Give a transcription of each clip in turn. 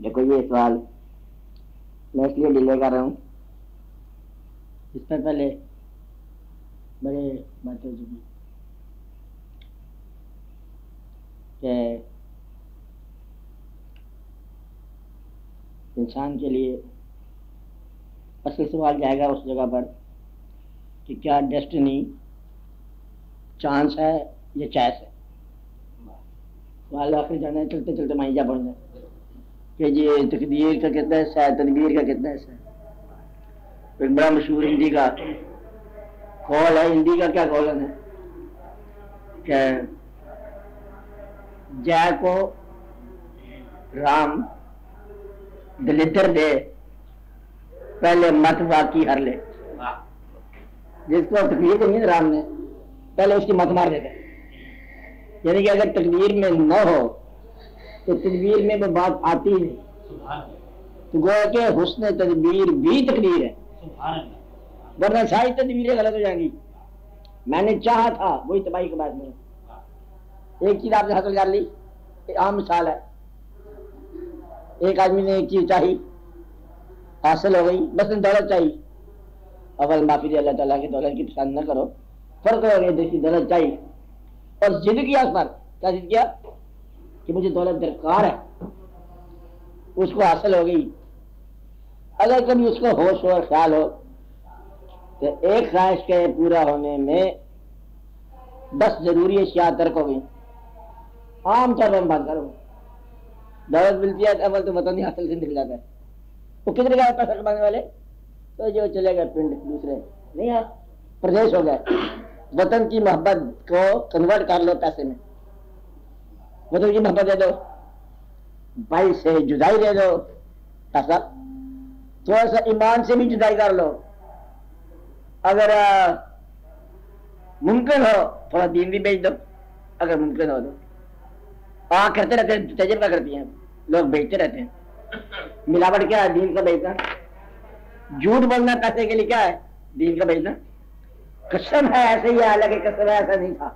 دیکھو یہ سوال میں اس لیے ڈیلے کر رہا ہوں، اس سے پہلے بڑے بات ہو چکی کہ انسان کے لیے اصل سوال جائے گا اس جگہ پر کہ کیا ڈیسٹنی چانس ہے یا چائس ہے. سوال آخر جانا ہے چلتے چلتے مائیں جا پڑنا ہے کہ یہ تقدیر کا کتنا حصہ ہے، تدبیر کا کتنا حصہ ہے. ایک بڑا مشہور ہندی کا قول ہے، ہندی کا کیا قول ہے کہ جے کو رام دلدر دے پہلے مت واقعی ہر لے. جس کو تقدیر نہیں رام نے پہلے اس کی مت مار دیتے، یعنی کہ اگر تقدیر میں نہ ہو تو تدبیر میں وہ بات آتی ہی نہیں. تو گویا کہ حسن تدبیر بھی تقدیر ہے، ورنہ ساری تدبیریں غلط ہو جائیں گی. میں نے چاہا تھا وہی تباہی کے بعد میں ایک چیز آپ نے حاصل کر لی. عام مثال ہے، ایک آدمی نے ایک چیز چاہی، حاصل ہو گئی، بس دولت چاہیے. اول معافی دے اللہ تعالیٰ کی دولت کی پسند نہ کرو، فرق ہو گیا دیکھی دولت چاہیے اور ضد کیا اس پر. کیا ضد کیا کہ مجھے دولت درکار ہے، اس کو حاصل ہو گئی. اگر کبھی اس کو ہوش اور خیال ہو تو ایک خواہش کے پورا ہونے میں 10 ضروری اشیاء ترک ہو گئی. عام طور پر بات کروں، دولت ملتی ہے اول تو وطن حاصل سے نکل جاتا ہے. وہ کدھر گئے پیسہ کمانے والے؟ تو جو چلے گئے پنڈ دوسرے نہیں ہے، پردیش ہو گئے. وطن کی محبت کو کنورٹ کر لو پیسے میں، وطن کی محبت دے دو، بھائی سے جدائی دے دو، پیسہ تھوڑا سا ایمان سے بھی جدائی کر لو، اگر ممکن ہو تھوڑا دین بھی بیچ دو، اگر ممکن ہو تو. کرتے رہتے ہیں، تجربہ کرتی ہیں لوگ، بیچتے رہتے ہیں. ملاوٹ کیا ہے؟ دین کا بیچنا. جھوٹ بولنا پیسے کے لیے کیا ہے؟ دین کا بیچنا. قسم ہے ایسے ہی ہے، حالانکہ قسم ہے ایسا نہیں تھا.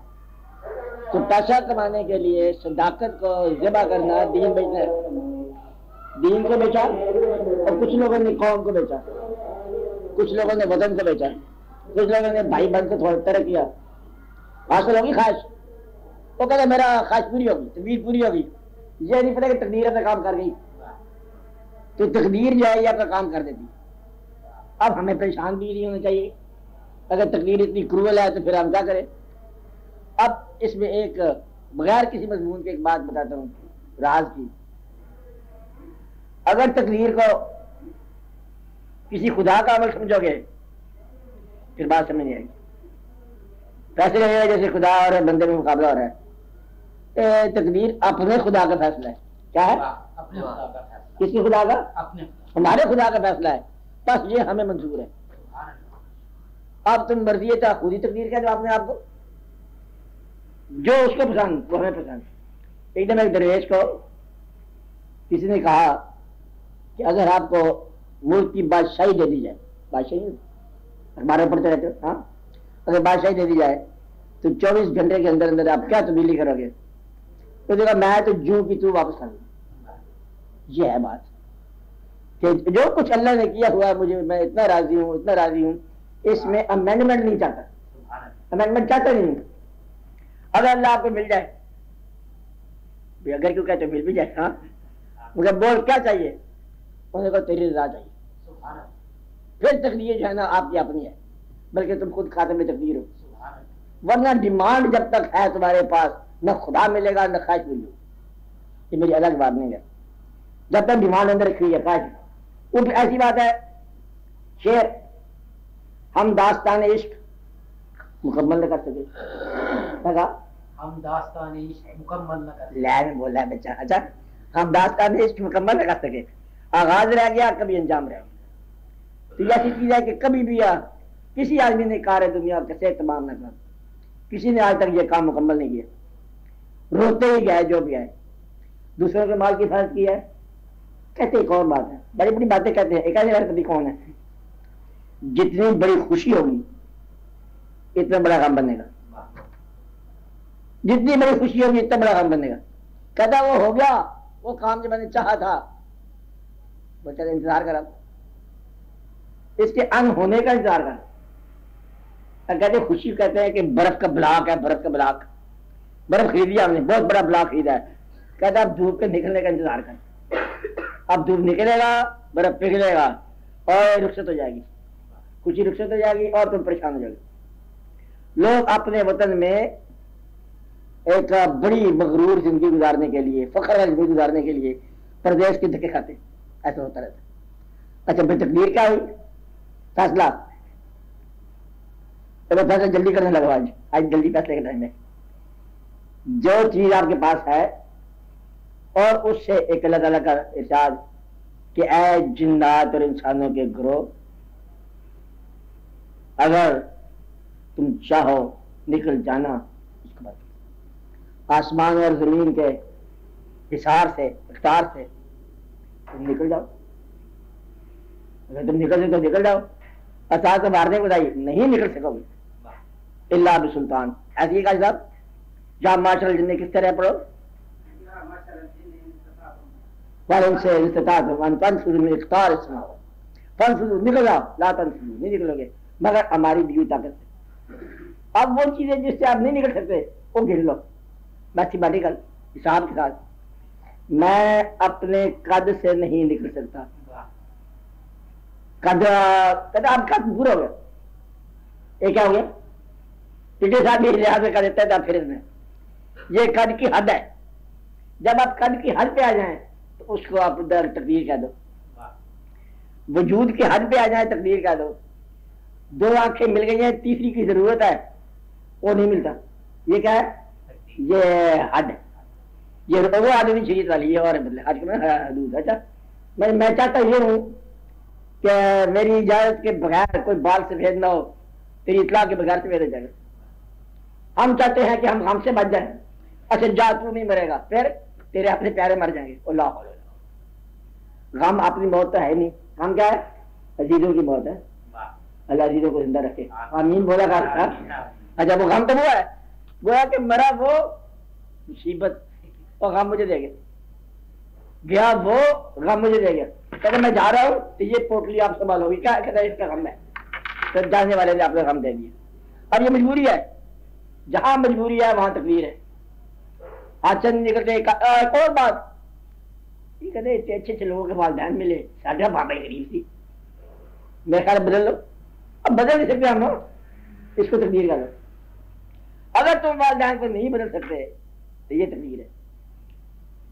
تو پیسہ کمانے کے لیے صداقت کو ذبح کرنا دین بیچنا ہے. دین کو بیچا اور کچھ لوگوں نے قوم کو بیچا، کچھ لوگوں نے وطن کو بیچا، کچھ لوگوں نے بھائی بہن کو تھوڑا طرح کیا. حاصل ہوگی خواہش، وہ کہتا میرا خواہش پوری ہوگی، تقدیر پوری ہوگی. یہ نہیں پتا کہ تقدیر اپنا کام کر گئی، تو تقدیر جو ہے یہ اپنا کام کر دیتی. اب ہمیں پریشان بھی نہیں ہونا چاہیے. اگر تقدیر اتنی کرول ہے تو پھر ہم کیا کریں؟ اب اس میں ایک بغیر کسی مضمون کے ایک بات بتاتا ہوں راز کی. اگر تقدیر کو کسی خدا کا عمل سمجھو گے پھر بات سمجھ نہیں آئے گی. پیسے لگے گا جیسے خدا اور بندے میں مقابلہ ہو رہا ہے. تقدیر اپنے خدا کا فیصلہ ہے. کیا ہے؟ کس کی خدا کا؟ ہمارے خدا کا فیصلہ ہے، بس یہ ہمیں منظور ہے. اب تم مرضی ہے چاہے خود ہی تقدیر کہہ دو اپنے آپ کو، جو اس کو پسند وہ ہمیں پسند. ایک دم ایک درویش کو کسی نے کہا کہ اگر آپ کو ملک کی بادشاہی دے دی جائے، بادشاہی اخباریں پڑھتے رہتے ہو، ہاں، اگر بادشاہی دے دی جائے تو 24 گھنٹے کے اندر اندر آپ کیا تبدیلی کرو گے؟ تو دیکھا میں تو جو کی تو واپس کر دوں. یہ ہے بات کہ جو کچھ اللہ نے کیا ہوا ہے مجھے، میں اتنا راضی ہوں، اتنا راضی ہوں. اس میں امینڈمنٹ نہیں چاہتا، امینڈمنٹ چاہتا نہیں. اگر اللہ آپ کو مل جائے، اگر کیوں کہتے مل بھی جائے، ہاں، مگر بول کیا چاہیے؟ انہوں نے کہا تیری رضا چاہیے. پھر تقدیر جو ہے نا آپ کی اپنی ہے، بلکہ تم خود خاتم میں تقدیر ہو. ورنہ ڈیمانڈ جب تک ہے تمہارے پاس نہ خدا ملے گا نہ خواہش ملے گی. یہ میری الگ بات نہیں ہے. جب تک ڈیمانڈ اندر رکھی ہے خواہش. وہ پھر ایسی بات ہے، شعر ہم داستان عشق مکمل نہ کر سکے. ہم داستان عشق مکمل نہ کر سکے، بولا بچہ. اچھا، ہم داستان عشق مکمل نہ کر سکے، آغاز رہ گیا کبھی انجام رہ گیا. تو یہ ایسی چیز ہے کہ کبھی بھی کسی آدمی نے کار دنیا کیسے تمام نہ کر، کسی نے آج تک یہ کام مکمل نہیں کیا. روتے ہی گئے جو بھی آئے. دوسروں کے مال کی حفاظت کی ہے، کہتے ایک اور بات ہے، بڑی بڑی باتیں کہتے ہیں. ایک ایسے ارپتی کون ہے؟ جتنی بڑی خوشی ہوگی اتنا بڑا غم بنے گا، جتنی بڑی خوشی ہوگی اتنا بڑا غم بنے گا. کہتا وہ ہو گیا وہ کام جو میں نے چاہا تھا، بچہ انتظار کرا، اس کے ان ہونے کا انتظار کرا. کہتے ہیں خوشی کہتے ہیں کہ برف کا بلاک ہے، برف کا بلاک، برف خریدیا ہم نے، بہت بڑا بلاک خریدا ہے. کہتا ہے اب دھوپ کے نکلنے کا انتظار کر، اب دھوپ نکلے گا، برف پگھلے گا اور رخصت ہو جائے گی، خوشی رخصت ہو جائے گی اور تم پریشان ہو جائے گے. لوگ اپنے وطن میں ایک بڑی مغرور زندگی گزارنے کے لیے، فخر والی زندگی گزارنے کے لیے پردیش کے دھکے کھاتے، ایسا ہوتا رہتا. اچھا بھائی تقدیر کیا ہوئی؟ فیصلہ. چلو فیصلہ جلدی کرنے لگا، آج جلدی فیصلے کے ٹائم میں جو چیز آپ کے پاس ہے اور اس سے ایک اللہ تعالیٰ کا ارشاد کہ اے جنات اور انسانوں کے گروہ، اگر تم چاہو نکل جانا اس کے بعد آسمان اور زمین کے حصار سے، اختیار سے تم نکل جاؤ. اگر تم نکل سکو تو نکل جاؤ، اچھا تو مارنے کو بتائیے نہیں نکل سکو گے اللہ بسلطان. ایسی ہی کا صاحب جہاں معاشر الجن کس طرح پڑھو سے نکل جاؤ، لا تنفذوا نہیں نکلو گے مگر ہماری دی طاقت سے. اب وہ چیزیں جس سے آپ نہیں نکل سکتے وہ گر لو میتھمیٹیکل حساب کے ساتھ. میں اپنے قد سے نہیں نکل سکتا، قد آپ قد پورا ہو گیا، یہ کیا ہو گیا؟ ٹھیک صاحب یہ لحاظ سے کر دیتا ہے پھر اس میں یہ قد کی حد ہے. جب آپ قد کی حد پہ آ جائیں تو اس کو آپ تقدیر کہہ دو. وجود کی حد پہ آ جائیں تقدیر کہہ دو. دو آنکھیں مل گئی ہیں، تیسری کی ضرورت ہے، وہ نہیں ملتا، یہ کیا ہے؟ یہ حد ہے. یہ وہ آدمی شریعت والی ہے اور حد میں حدود. اچھا میں چاہتا یہ ہوں کہ میری اجازت کے بغیر کوئی بال سفید نہ ہو، تیری اطلاع کے بغیر سفید ہو جائے گا. ہم چاہتے ہیں کہ ہم غم سے بچ جائیں. اچھا جا تو نہیں مرے گا، پھر تیرے اپنے پیارے مر جائیں گے. اللہ غم اپنی موت تو ہے نہیں، غم کیا ہے؟ عزیزوں کی موت ہے. اللہ عزیزوں کو زندہ رکھے، آمین بولا کر. اچھا وہ غم تو وہ ہے، گویا کہ مرا وہ مصیبت اور غم مجھے دے گا، گیا وہ غم مجھے دے گا. کہتے میں جا رہا ہوں تو یہ پوٹلی آپ سنبھالو گی، کیا کہتا ہے اس کا غم ہے، تو جانے والے نے آپ کو غم دے دیا. اب یہ مجبوری ہے، جہاں مجبوری ہے وہاں تقدیر ہے. ہاتھ سے نکلتے. ایک اور بات یہ کہتے اتنے اچھے اچھے لوگوں کے والدین ملے، ساڈا بابا غریب تھی، میرے خیال بدل لو. اب بدل نہیں سکتے ہم، اس کو تقدیر کر دو. اگر تم والدین کو نہیں بدل سکتے تو یہ تقدیر ہے.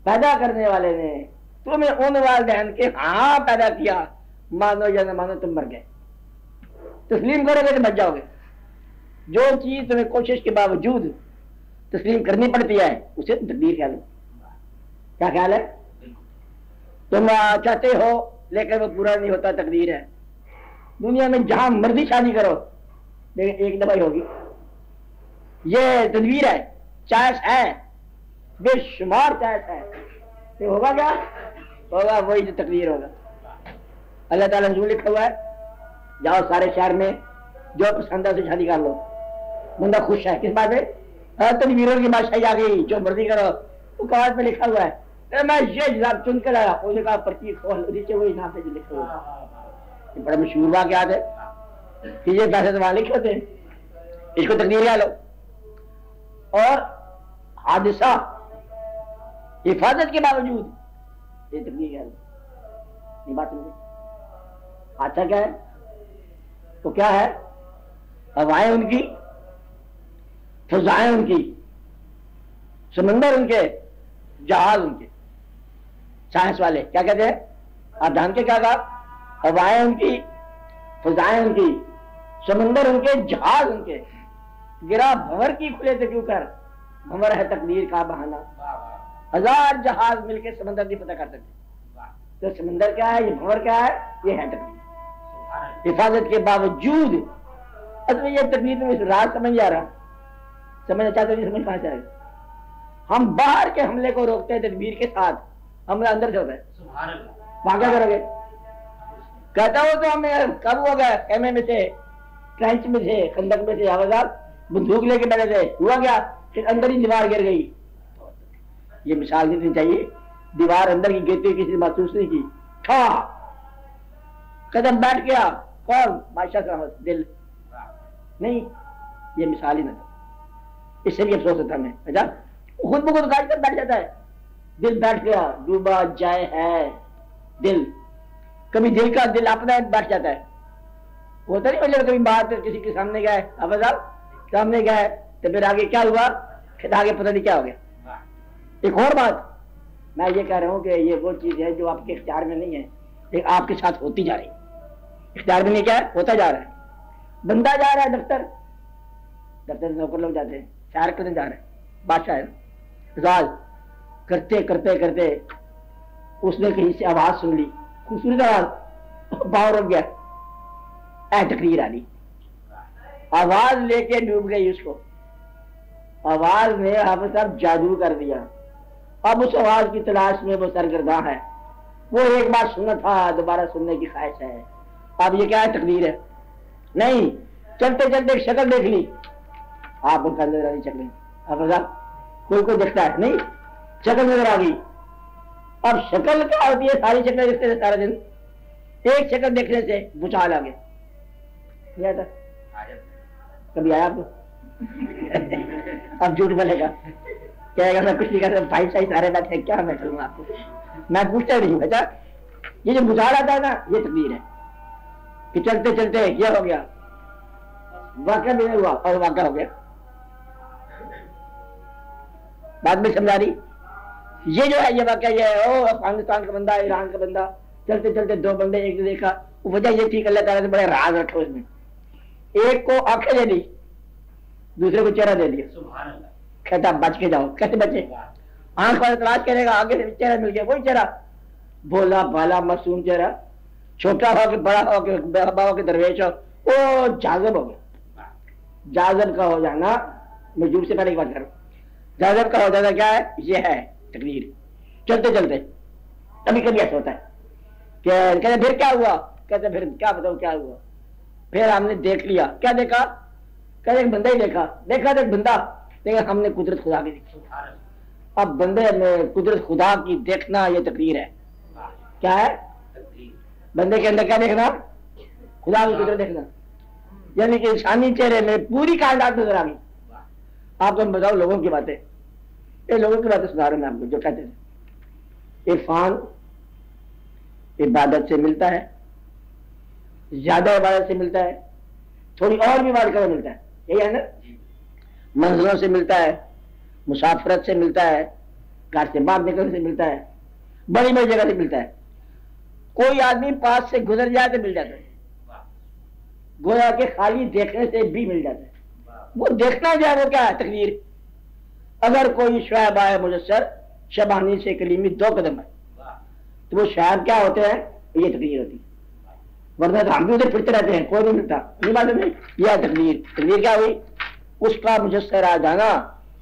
پیدا کرنے والے نے تمہیں ان والدین کے ہاں پیدا کیا، مانو یا نہ مانو تم مر گئے. تسلیم کرو گے تو بچ جاؤ گے. جو چیز تمہیں کوشش کے باوجود تسلیم کرنی پڑتی ہے اسے تقدیر کہہ لو. کیا خیال ہے؟ تم چاہتے ہو لیکن وہ پورا نہیں ہوتا، تقدیر ہے. دنیا میں جہاں مرضی شادی کرو لیکن ایک دفعہ ہی ہوگی، یہ تدبیر ہے. چائس ہے، بے شمار چائس ہے، تو ہوگا کیا؟ ہوگا وہی جو تقدیر ہوگا. اللہ تعالیٰ نے لکھا ہوا ہے جاؤ سارے شہر میں جو پسند ہے اسے شادی کر لو. بندہ خوش ہے کس بات میں؟ تدبیروں کی بادشاہی آ گئی، جو مرضی کرو. وہ کاغذ پہ لکھا ہوا ہے، میں یہ جناب چن کر آیا، اس نے کہا پرچی کھول نیچے وہی نام سے جو لکھا ہوا ہے. یہ بڑا مشہور واقعات ہے کہ یہ پیسے تو وہاں لکھے ہوتے ہیں، اس کو تقدیر کہہ لو. اور حادثہ حفاظت کے باوجود یہ تقدیر کہہ لو. یہ بات سمجھے؟ حادثہ کیا ہے؟ تو کیا ہے؟ ہوائیں ان کی، فضائیں ان کی، سمندر ان کے، جہاز ان کے. سائنس والے کیا کہتے ہیں؟ آپ جان کے کیا کہا؟ ہوائیں ان کی، فضائیں ان کی، سمندر ان کے، جہاز ان کے. گرا بھنور کی کھلے تو کیوں کر، بھنور ہے تقدیر کا بہانہ. 1000 جہاز مل کے سمندر نہیں پتہ کر سکتے. تو سمندر کیا ہے، یہ بھنور کیا ہے؟ یہ ہے تقدیر. حفاظت کے باوجود اصل میں یہ تقدیر میں راز سمجھ آ رہا، سمجھنا چاہتے ہیں سمجھ کہاں سے آئے گا؟ ہم باہر کے حملے کو روکتے ہیں تدبیر کے ساتھ، حملہ اندر سے ہوتا ہے. وہاں کیا کرو گے؟ کہتا ہو تو ہمیں کب ہوگا خیمے میں سے، ٹرینچ میں سے، خندق میں سے آوازات بندوق لے کے بیٹھے تھے، ہوا کیا کہ اندر ہی دیوار گر گئی. یہ مثال نہیں دینی چاہیے، دیوار اندر کی گرتی کسی نے محسوس نہیں کی، قدم بیٹھ گیا کون بادشاہ سلامت دل نہیں یہ مثال ہی نہ تھا اس سے بھی افسوس ہوتا ہمیں اچھا خود بخود گاڑی پر بیٹھ جاتا ہے دل بیٹھ گیا ڈوبا جائے ہے دل کبھی دل کا دل اپنا بیٹھ جاتا ہے ہوتا نہیں مطلب کبھی بات کسی کے سامنے گئے اب صاحب سامنے گئے تو پھر آگے کیا ہوا پھر آگے پتہ نہیں کیا ہو گیا ایک اور بات میں یہ کہہ رہا ہوں کہ یہ وہ چیز ہے جو آپ کے اختیار میں نہیں ہے لیکن آپ کے ساتھ ہوتی جا رہی ہے اختیار میں نہیں کیا ہے ہوتا جا رہا ہے بندہ جا رہا ہے دفتر نوکر لوگ جاتے ہیں شہر کرنے جا رہے ہیں بادشاہ ہے راز کرتے کرتے کرتے اس نے کہیں سے آواز سن لی خوبصورت آواز باؤ رک گیا اے تقریر آلی آواز لے کے ڈوب گئی اس کو آواز نے اب سب جادو کر دیا اب اس آواز کی تلاش میں وہ سرگرداں ہے وہ ایک بار سنا تھا دوبارہ سننے کی خواہش ہے اب یہ کیا ہے تقریر ہے نہیں چلتے چلتے ایک شکل دیکھ لی آپ کو نظر آ رہی شکلیں اب کوئی دیکھتا ہے نہیں شکل نظر آ گئی اب شکل کیا ہوتی ہے ساری شکلیں دیکھتے تھے سارا دن ایک شکل دیکھنے سے بچال آ گیا کبھی آیا آپ کو اب جھوٹ بولے گا کہے گا میں کچھ نہیں کہتا بھائی صاحب سارے بیٹھے کیا میں کروں آپ کو میں پوچھتا نہیں ہوں بیٹا یہ جو بچال آتا ہے نا یہ تقدیر ہے کہ چلتے چلتے یہ ہو گیا واقعہ بھی نہیں ہوا اور واقعہ ہو گیا بعد میں سمجھا رہی یہ جو ہے یہ واقعہ یہ ہے او افغانستان کا بندہ ایران کا بندہ چلتے چلتے دو بندے ایک دیکھا وجہ یہ تھی کہ اللہ تعالیٰ نے بڑے راز رکھے اس میں ایک کو آنکھیں دے دی دوسرے کو چہرہ دے دیا کہتا بچ کے جاؤ کیسے بچے آنکھ والا تلاش کرے گا آگے سے چہرہ مل گیا وہی چہرہ بولا بالا معصوم چہرہ چھوٹا ہو کے بڑا ہو کے بابا ہو کے درویش ہو وہ جاذب ہو گیا جاذب کا ہو جانا میں جھوٹ سے پہلے کی بات کروں جاذب کا ہو جانا کیا ہے یہ ہے تقریر چلتے چلتے کبھی کبھی ایسا ہوتا ہے کہ کہتے پھر کیا ہوا کہتے پھر کیا بتاؤ کیا ہوا پھر ہم نے دیکھ لیا کیا دیکھا کہتے ایک بندہ ہی دیکھا تو ایک بندہ لیکن ہم نے قدرت خدا کی دیکھی اب بندے میں قدرت خدا کی دیکھنا یہ تقریر ہے کیا ہے بندے کے اندر کیا دیکھنا خدا کی قدرت دیکھنا یعنی کہ انسانی چہرے میں پوری کائنات نظر آ گئی آپ کو بتاؤ لوگوں کی باتیں یہ لوگوں کی باتیں سنا رہا ہوں میں آپ کو جو کہتے ہیں عرفان عبادت سے ملتا ہے زیادہ عبادت سے ملتا ہے تھوڑی اور بھی عبادت کا ملتا ہے یہی ہے نا منزلوں سے ملتا ہے مسافرت سے ملتا ہے گھر سے باہر نکلنے سے ملتا ہے بڑی بڑی جگہ سے ملتا ہے کوئی آدمی پاس سے گزر جائے تو مل جاتا ہے گویا کہ خالی دیکھنے سے بھی مل جاتا ہے وہ دیکھنا جو ہے وہ کیا ہے تقریر اگر کوئی شعیب آئے مجسر شبانی سے کلیمی 2 قدم ہے تو وہ شعیب کیا ہوتے ہیں یہ تقریر ہوتی ہے ورنہ تو ہم بھی ادھر پھرتے رہتے ہیں کوئی نہیں ملتا یہ بات نہیں یہ تقریر کیا ہوئی اس کا مجسر آ جانا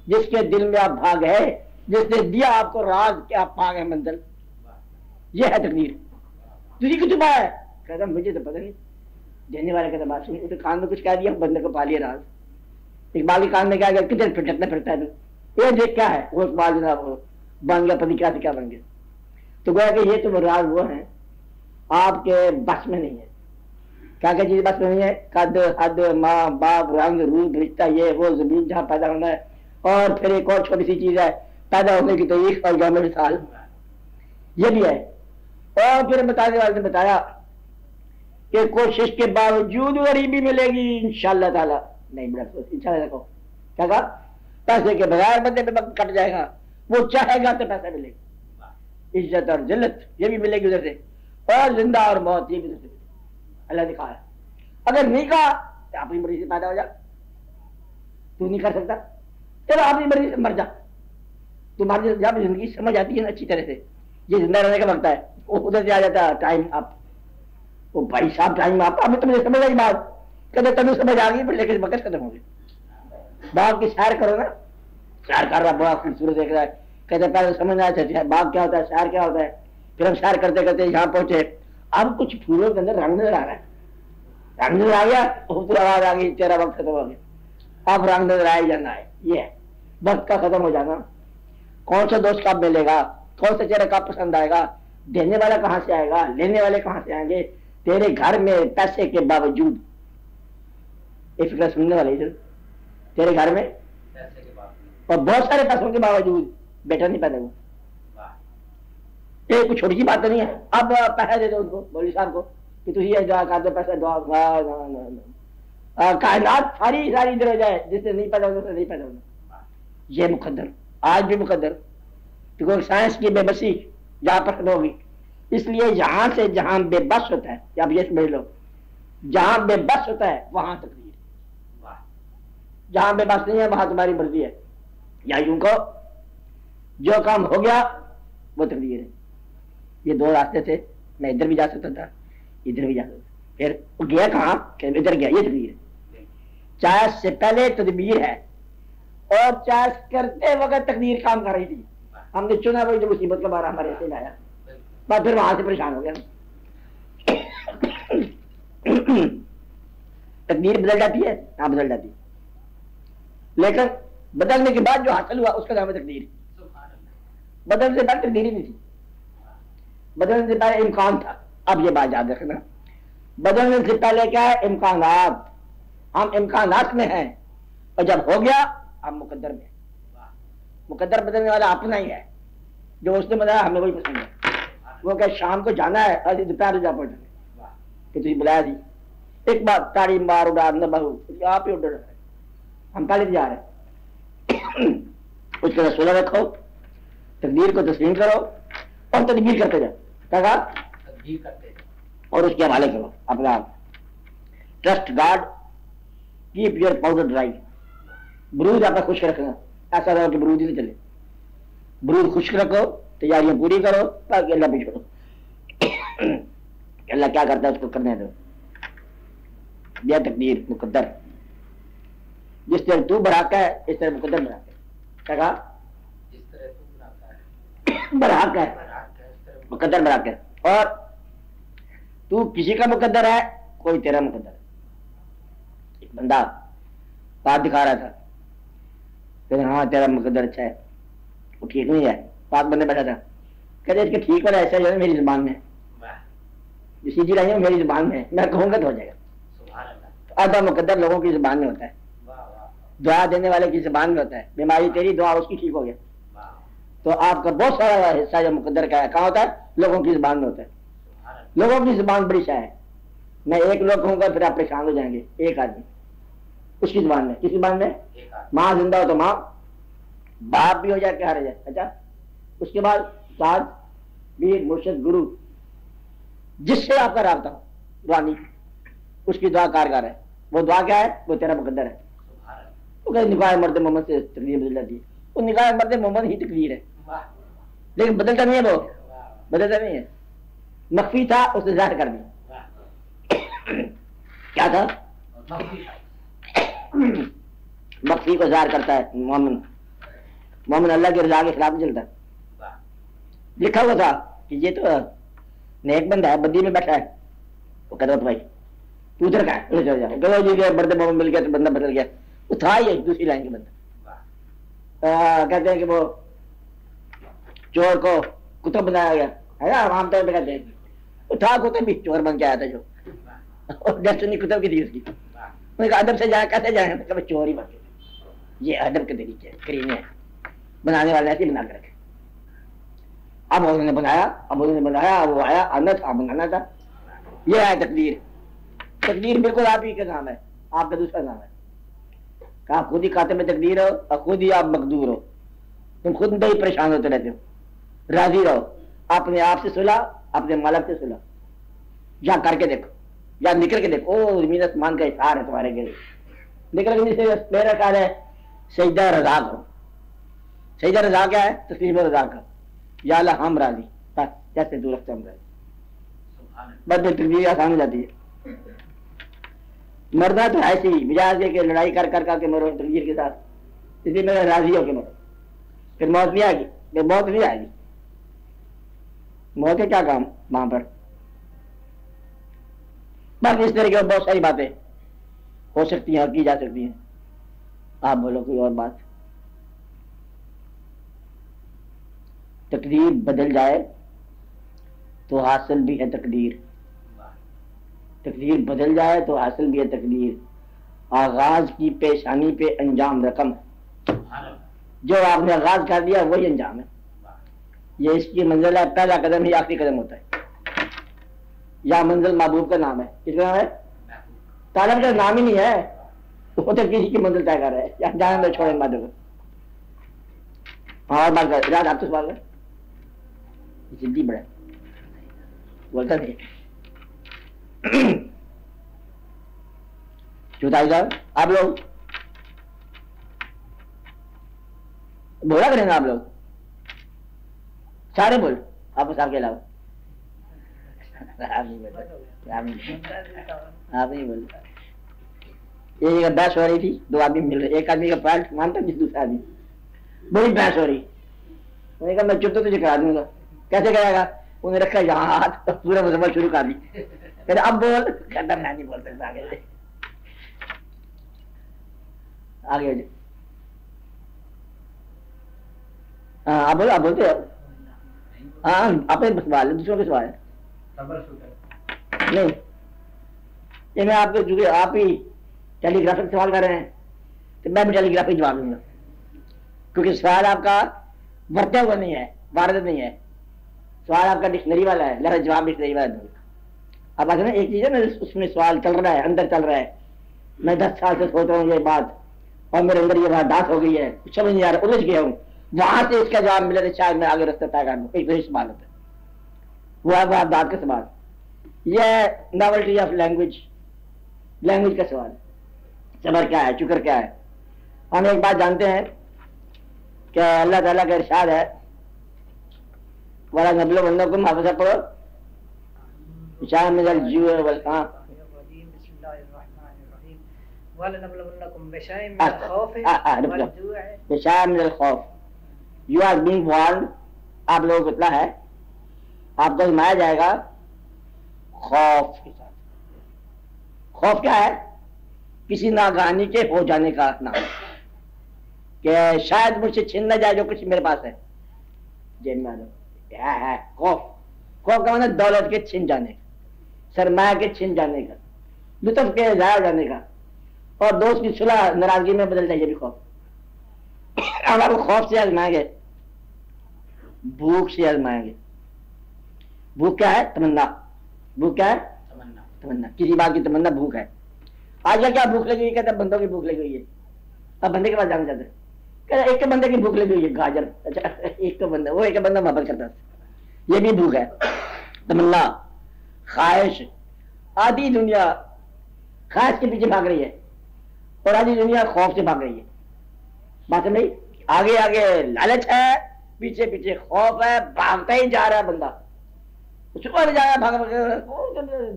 جس کے دل میں آپ بھاگ ہے جس نے دیا آپ کو راز کہ آپ بھاگ ہے منزل یہ ہے تقریر تجھے کچھ چھپا ہے کہتا مجھے تو پتہ نہیں دینے والے کہتا بات سنی کان میں کچھ کہہ دیا بندے کو پا لیا راز اقبال کے کان میں کیا گیا کدھر پھٹکنا پھرتا ہے یہ دیکھ کیا ہے وہ اقبال جناب وہ بن گیا پتی کیا سے کیا بن گیا تو گویا کہ یہ تو راز وہ ہیں آپ کے بس میں نہیں ہے کیا کیا چیز بس میں نہیں ہے قد حد ماں باپ رنگ روپ رشتہ یہ وہ زمین جہاں پیدا ہونا ہے اور پھر ایک اور چھوٹی سی چیز ہے پیدا ہونے کی تاریخ اور یوم سال یہ بھی ہے اور پھر بتانے والے نے بتایا کہ کوشش کے باوجود غریبی ملے گی انشاءاللہ تعالی نہیں بڑا انشاءاللہ رکھو کیا کہا پیسے کے بغیر بندے پہ وقت کٹ جائے گا وہ چاہے گا تو پیسہ ملے گا عزت اور ذلت یہ بھی ملے گی ادھر سے اور زندہ اور موت یہ بھی ادھر سے اللہ نے کہا اگر نہیں کہا تو اپنی مرضی سے پیدا ہو جا تو نہیں کر سکتا چلو اپنی مرضی سے مر جا تمہاری جب زندگی سمجھ آتی ہے نا اچھی طرح سے یہ زندہ رہنے کا وقت ہے وہ ادھر سے آ جاتا ہے ٹائم اپ وہ بھائی صاحب ٹائم اپ ابھی تمہیں سمجھ آئی بات کہتے تمہیں سمجھ آ گئی لیکن وقت ختم ہو گئی باغ کی سیر کرو نا سیر کر رہا بڑا خوبصورت دیکھ رہا ہے کہتے پہلے سمجھ آیا چاہتے باغ کیا ہوتا ہے سیر کیا ہوتا ہے پھر ہم سیر کرتے کرتے یہاں پہنچے اب کچھ پھولوں کے اندر رنگ نظر آ رہا ہے رنگ نظر آ گیا آواز آ گئی تیرا وقت ختم ہو گیا اب رنگ نظر آیا جانا ہے یہ ہے وقت کا ختم ہو جانا کون سا دوست کب ملے گا کون سا چہرہ کب پسند آئے گا دینے والا کہاں سے آئے گا لینے والے کہاں سے آئیں گے تیرے گھر میں پیسے کے باوجود، ایک فکر سننے والے ادھر، تیرے گھر میں پیسے کے باوجود اور بہت سارے پیسوں کے باوجود بیٹا نہیں پیدا ہوا. یہ کوئی چھوٹی سی بات تو نہیں ہے. اب پیسے دے دو ان کو، مولوی صاحب کو، کہ تھی یہ دعا کر دو، پیسہ دعا، کائنات ساری ادھر ہو جائے، جس سے نہیں پیدا ہونا تو نہیں پیدا ہونا. یہ مقدر آج بھی مقدر، کیونکہ سائنس کی بے بسی جہاں پر ختم ہوگی. اس لیے یہاں سے جہاں بے بس ہوتا ہے، اب یہ سمجھ لو، جہاں بے بس ہوتا ہے وہاں تقدیر، جہاں بے بس نہیں ہے وہاں تمہاری مرضی ہے. یا یوں کہو جو کام ہو گیا وہ تقدیر ہے. یہ دو راستے تھے، میں ادھر بھی جا سکتا تھا، ادھر بھی جا سکتا تھا، پھر وہ گیا کہاں کہ ادھر گیا. یہ تقدیر ہے. چاہے سے پہلے تدبیر ہے، اور چاہے کرتے وقت تقدیر کام کر رہی تھی. ہم نے چنا وہی جو مصیبت کا بارہ ہمارے سے آیا، بس پھر وہاں سے پریشان ہو گیا. تقدیر بدل جاتی ہے، ہاں بدل جاتی ہے، لیکن بدلنے کے بعد جو حاصل ہوا اس کا نام ہے تقدیر. بدلنے سے پہلے تقدیر ہی نہیں تھی، بدلنے سے پہلے امکان تھا. اب یہ بات یاد رکھنا، بدلنے سے پہلے کیا ہے؟ امکانات. ہم امکانات میں ہیں، اور جب ہو گیا ہم مقدر میں. مقدر بدلنے والا اپنا ہی ہے، جو اس نے بنایا ہمیں وہی پسند ہے. وہ کہ شام کو جانا ہے، آج دوپہر جا پہنچنا کہ تجھے بلایا دی. ایک بات تاڑی مار اڑا نہ بہو، آپ ہی اڈر رہے، ہم پہلے جا رہے ہیں. اس کا رسولہ رکھو، تقدیر کو تسلیم کرو اور تدبیر کرتے جاؤ. کہا تدبیر کرتے ہیں اور اس کے حوالے کرو اپنا آپ. Trust God, keep your powder dry. برود آپ کا خشک رکھنا، ایسا رہو کہ برود ہی نہیں چلے. برود خشک رکھو، تیاریاں پوری کرو، تاکہ اللہ پہ چھوڑو. اللہ کیا کرتا ہے اس کو کرنے دو. یہ تقدیر مقدر، جس طرح تو برحق ہے اس طرح مقدر برحق ہے. کہا جس طرح تو بناتا ہے برحق ہے، برحق ہے، اس طرح مقدر برحق ہے. اور تو کسی کا مقدر ہے، کوئی تیرا مقدر ہے. ایک بندہ پاک دکھا رہا تھا کہ ہاں تیرا مقدر اچھا ہے، وہ ٹھیک نہیں ہے. پاک بندے بیٹھا تھا، کہتے اس کے ٹھیک والا ایسا جو ہے میری زبان میں جو سیدھی رہی ہے میری زبان میں، میں کہوں گا تو ہو جائے گا. سبحان اللہ. آدھا مقدر لوگوں کی زبان میں ہوتا ہے، دعا دینے والے کی زبان میں ہوتا ہے. بیماری تیری، دعا اس کی ٹھیک ہو گیا. تو آپ کا بہت سارا حصہ جو مقدر کا ہے کہاں ہوتا ہے؟ لوگوں کی زبان میں ہوتا ہے. لوگوں کی زبان بڑی شاہ ہے. میں ایک لوگ کہوں گا پھر آپ پریشان ہو جائیں گے. ایک آدمی اس کی زبان میں، کس زبان میں؟ ماں زندہ ہو تو ماں، باپ بھی ہو جائے کیا رہ جائے. اچھا اس کے بعد استاد، پیر، مرشد، گرو، جس سے آپ کا رابطہ ہو روحانی، اس کی دعا کارگر ہے. وہ دعا کیا ہے؟ وہ تیرا مقدر ہے. وہ کہ نگاہ مرد محمد سے تقدیر بدل جاتی ہے. وہ نگاہ مرد محمد ہی تقدیر ہے، لیکن بدلتا نہیں ہے. وہ بدلتا نہیں ہے. مخفی تھا اس نے ظاہر کر دیا. کیا تھا؟ مخفی کو ظاہر کرتا ہے. مومن مومن اللہ کی رضا کے خلاف نہیں چلتا. لکھا ہوا تھا کہ یہ تو نیک بندہ ہے، بدی میں بیٹھا ہے. وہ کہتا بھائی تو ادھر کا ہے، چل جا. گلو جی گیا، برد مومن مل گیا تو بندہ بدل گیا. وہ تھا یہ دوسری لائن کے بندہ. کہتے ہیں کہ وہ چور کو کتب بنایا گیا ہے نا، عام طور پہ کہتے ہیں. وہ تھا کتب بھی، چور بن کے آیا تھا جو، اور ڈیسٹنی کتب کی تھی اس کی. انہوں نے کہا ادب سے جائیں، کیسے جائیں؟ کہ چور ہی بن گئے. یہ ادب کے طریقے کرینے ہیں، بنانے والے ایسے بنا کے رکھے. اب انہوں نے بنایا، اب انہوں نے بنایا، وہ آیا، آنا تھا، بنانا تھا. یہ ہے تقدیر. تقدیر بالکل آپ ہی کا نام ہے، آپ کا دوسرا نام ہے. کہا خود ہی کاتب میں تقدیر ہو اور خود ہی آپ مقدور ہو. تم خود میں ہی پریشان ہوتے رہتے ہو. راضی رہو، اپنے آپ سے صلح، اپنے مالک سے صلح. یا کر کے دیکھو، یا نکل کے دیکھو. او زمین آسمان کا احسار ہے تمہارے گھر. نکل کے سے میرا خیال ہے سجدہ رضا کرو. سجدہ رضا کیا ہے؟ تسلیم رضا کا. یا اللہ ہم راضی، بس جیسے تو رکھتے ہم راضی. بس تقدیر آسان ہو جاتی ہے. مرنا تو ایسی مزاج ہے کہ لڑائی کر کر کے مرو تقدیر کے ساتھ. اسی میں راضی ہو کے مرو، پھر موت نہیں آئے گی. موت نہیں آئے گی. موت ہے کیا کام وہاں پر. باقی اس طرح کی بہت ساری باتیں ہو سکتی ہیں اور کی جا سکتی ہیں. آپ بولو کوئی اور بات. تقدیر بدل جائے تو حاصل بھی ہے تقدیر. تقدیر بدل جائے تو حاصل بھی ہے تقدیر. آغاز کی پیشانی پہ انجام رقم ہے. جو آپ نے آغاز کر دیا وہی انجام ہے. یہ اس کی منزل ہے. پہلا قدم ہی آخری قدم ہوتا ہے. یا منزل محبوب کا نام ہے. کس کا نام ہے؟ طالب کا نام ہی نہیں ہے. وہ تو کسی کی منزل طے کر رہا ہے. یا جانے میں چھوڑیں مادر کو. اور بات کر آپ تو سوال ہے جدی بڑا بولتا نہیں. چوتھائی صاحب آپ لوگ بولا کریں گے. آپ لوگ سارے بول آپ صاحب کے علاوہ آپ نہیں بول. یہ جگہ بحث ہو رہی تھی. دو آدمی مل رہے. ایک آدمی کا پوائنٹ مانتا جس دوسرا آدمی بڑی بحث ہو رہی. میں نے کہا میں چپ تو تجھے کرا دوں گا. کیسے کرے گا؟ انہوں نے رکھا یہاں ہاتھ پورا مذمت شروع کر دی. کہتے اب بول. کہتا میں نہیں بول سکتا. آگے ہاں آپ بولو. آپ بولتے ہو. ہاں اپنے سوال ہے دوسروں کے سوال ہے نہیں. یہ میں آپ کو آپ ہی ٹیلی گرافک سوال کر رہے ہیں تو میں بھی ٹیلی گرافک جواب دوں گا. کیونکہ سوال آپ کا برتا ہوا نہیں ہے, وارد نہیں ہے. سوال آپ کا ڈکشنری والا ہے, لہذا جواب ڈکشنری والا دوں گا. اب آج نا ایک چیز ہے نا اس میں سوال چل رہا ہے, اندر چل رہا ہے. میں 10 سال سے سوچ رہا ہوں یہ بات اور میرے اندر یہ بات ہو گئی ہے, کچھ سمجھ نہیں آ رہا, الجھ گیا ہوں. وہاں سے اس کا جواب ملا تو شاید میں آگے رستہ طے کر لوں. ایک سوال ہوتا ہے وہ ہے واردات کا سوال. یہ ناولٹی آف لینگویج کا سوال. صبر کیا ہے, شکر کیا ہے. ہم ایک بات جانتے ہیں کہ اللہ تعالیٰ کا ارشاد ہے وَلَا نَبْلُوَنَّكُمْ حافظہ پڑھو شاہ من الجوع والخوف بشاء من الخوف. You are being warned. آپ لوگوں کو اطلاع ہے آپ کو آزمایا جائے گا خوف کے ساتھ. خوف کیا ہے؟ کسی ناگہانی کے ہو جانے کا نام, کہ شاید مجھ سے چھن نہ جائے جو کچھ میرے پاس ہے. جیب میں ہے خوف. خوف کا مطلب دولت کے چھن جانے کا, سرمایہ کے چھن جانے کا, لطف کے ضائع جانے کا, اور دوست کی صلح ناراضگی میں بدل جائے. یہ بھی خوف. اب آپ کو خوف سے آزمائیں گے, بھوک سے آزمائیں گے. بھوک کیا ہے؟ تمنا. بھوک کیا ہے؟ تمنا. کسی بات کی تمنا بھوک ہے. آج کیا بھوک لگی ہوئی؟ کہتے ہیں بندوں کی بھوک لگی ہوئی ہے. اب بندے کے پاس جانا چاہتے ہیں, کہتے ایک بندے کی بھوک لگی ہوئی ہے گاجر. اچھا ایک تو بندہ, وہ ایک بندہ محبت کرتا ہے, یہ بھی بھوک ہے. تمنا, خواہش. آدھی دنیا خواہش کے پیچھے بھاگ رہی ہے اور آدھی دنیا خوف سے بھاگ رہی ہے. بات نہیں, آگے آگے لالچ ہے, پیچھے پیچھے خوف ہے, بھاگتا ہی جا رہا ہے بندہ. صبح میں جا رہا ہے بھاگ,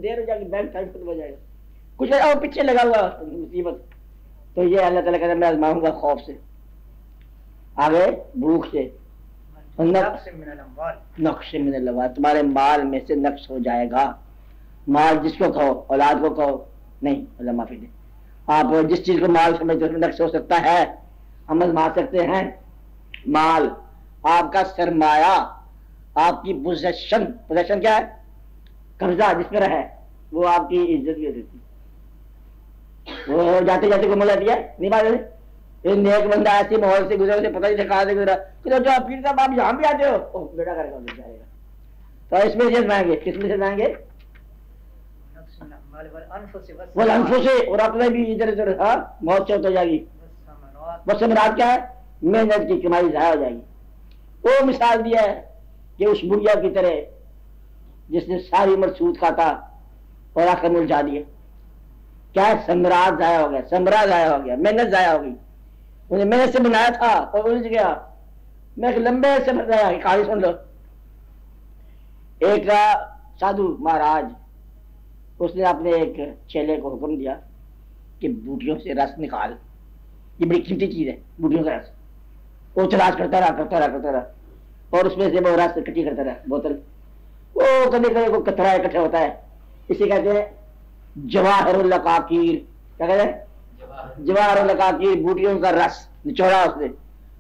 دیر ہو جائے گی, بینک ٹائم ختم ہو جائے گا, کچھ اور پیچھے لگا ہوا مصیبت. تو یہ اللہ تعالیٰ کہتا ہے میں آزماؤں گا خوف سے, آگے بھوک سے, نقش من الاموال. تمہارے مال میں سے نقص ہو جائے گا. مال جس کو کہو, اولاد کو کہو نہیں, اللہ معافی دے. آپ جس چیز کو مال سمجھتے اس میں نقص ہو سکتا ہے, ہم آزما سکتے ہیں. مال آپ کا سرمایہ, آپ کی پوزیشن. پوزیشن کیا ہے؟ قبضہ جس میں رہے, وہ آپ کی عزت بھی دیتی. وہ جاتے جاتے کو مل جاتی ہے. نہیں بات ہے, نیک بندہ ایسی ماحول سے گزرا, اسے پتہ نہیں کہاں سے گزرا, جو پیر صاحب آپ یہاں بھی آتے ہو, بیٹا کرے گا جائے گا. تو اس میں سے آزمائیں گے. کس میں سے آزمائیں گے؟ وہ انفس سے, اور اپنے بھی ادھر ادھر موت سے ہو جائے گی. بس مراد کیا ہے؟ محنت کی کمائی ضائع ہو جائے گی. وہ مثال دیا ہے کہ اس بڑھیا کی طرح جس نے ساری عمر سود کھاتا اور آخر میں الجھا دیا. کیا ہے؟ ثمرات ضائع ہو گیا, ثمرہ ضائع ہو گیا, محنت ضائع ہو گئی. انہیں محنت سے بنایا تھا اور الجھ گیا. میں ایک لمبے سے بتایا, کہانی سن لو. ایک سادھو مہاراج, اس نے اپنے ایک چیلے کو حکم دیا کہ بوٹیوں سے رس نکال. یہ بڑی قیمتی چیز ہے بوٹیوں کا رس. وہ تلاش کرتا رہا اور اس میں سے وہ رس اکٹھی کرتا رہا بوتل. وہ کبھی کبھی وہ کترا اکٹھا ہوتا ہے. اسے کہتے ہیں جواہر العقاقیر. کیا کہتے ہیں؟ جواہر العقاقیر, بوٹیوں کا رس نچوڑا اس نے.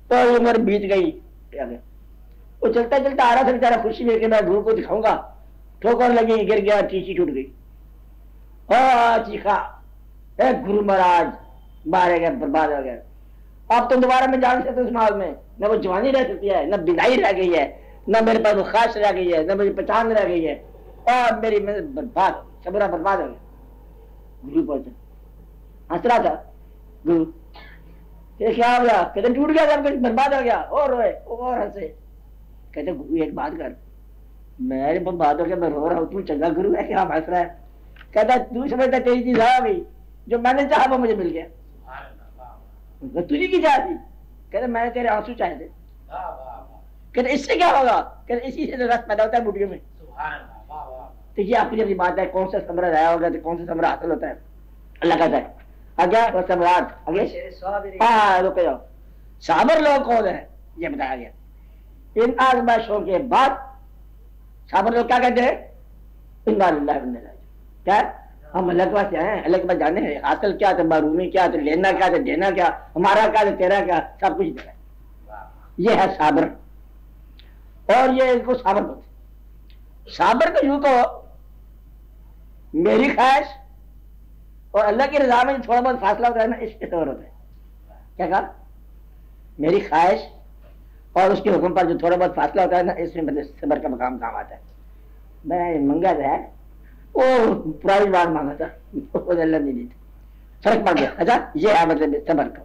تو عمر بیت گئی. وہ چلتا چلتا آ رہا تھا بیچارہ, خوشی میں کہ میں دھوپ کو دکھاؤں گا. ٹھوکر لگی, گر گیا, ٹیچی ٹوٹ گئی. چیخا اے گرو مہاراج مارے گئے برباد ہو گئے. اب تو دوبارہ میں جان سکتا اس مال میں نہ وہ جوانی رہ سکتی ہے نہ بینائی رہ گئی ہے نہ میرے پاس وہ خواہش رہ گئی ہے نہ میری پہچان رہ گئی ہے اور میری محنت برباد شبرا برباد ہو گیا. گرو پہنچا ہنس رہا تھا گرو کہ کیا ہو گیا کہتے ٹوٹ گیا سب کچھ برباد ہو گیا اور روئے اور ہنسے. کہتے گرو ایک بات کر میرے برباد ہو گیا میں رو رہا ہوں تو چنگا گرو ہے کیا ہنس رہا ہے. کہتا تو سمجھتا تیری چیز آ گئی جو میں نے چاہا وہ مجھے مل گیا تجھے کی چاہ تھی. کہتے میں نے تیرے آنسو چاہے تھے. کہتے اس سے کیا ہوگا کہتے اسی سے رس پیدا ہوتا ہے بڈیوں میں. تو یہ اپنی اپنی بات ہے کون سا ثمرہ رہا ہوگا تو کون سا ثمرہ حاصل ہوتا ہے اللہ کہتا ہے. آگیا وہ ثمرات آگے ہاں رک جاؤ. صابر لوگ کون ہیں یہ بتایا گیا. ان آزمائشوں کے بعد صابر لوگ کیا کہتے ہیں انا للہ و انا الیہ راجعون. کیا ہم اللہ کے پاس ہیں اللہ کے پاس جانے ہیں حاصل کیا تھا معرومی کیا تھا لینا کیا تھا دینا کیا ہمارا کیا تھا تیرا کیا سب کچھ تیرا. یہ ہے صابر اور یہ اس کو صابر بولتے ہیں. صابر کو یوں تو میری خواہش اور اللہ کی رضا میں تھوڑا بہت فاصلہ ہوتا ہے نا اس کے طور ہوتا ہے. کیا کہا میری خواہش اور اس کے حکم پر جو تھوڑا بہت فاصلہ ہوتا ہے نا اس میں صبر کا مقام کام آتا ہے. میں منگا تھا وہ پرانی بات مانگا تھا اللہ نہیں دیتا فرق پڑ گیا. اچھا یہ ہے مطلب صبر کا.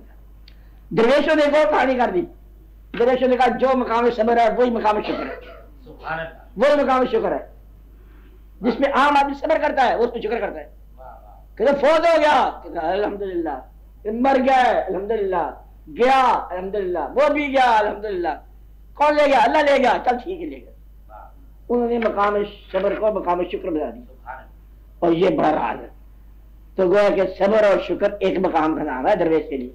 درویشوں نے وہ کہانی کر دی. درویشوں نے کہا جو مقام صبر ہے وہی مقام شکر ہے وہی مقام شکر ہے. جس میں عام آدمی صبر کرتا ہے اس پہ شکر کرتا ہے. کہ فوت ہو گیا الحمدللہ مر گیا الحمدللہ گیا الحمدللہ وہ بھی گیا الحمدللہ کون لے گیا اللہ لے گیا چل ٹھیک ہے لے گیا. انہوں نے مقام صبر کو مقام شکر بتا دی اور یہ بڑا راز ہے. تو گویا کہ صبر اور شکر ایک مقام کا نام ہے درویش کے لیے.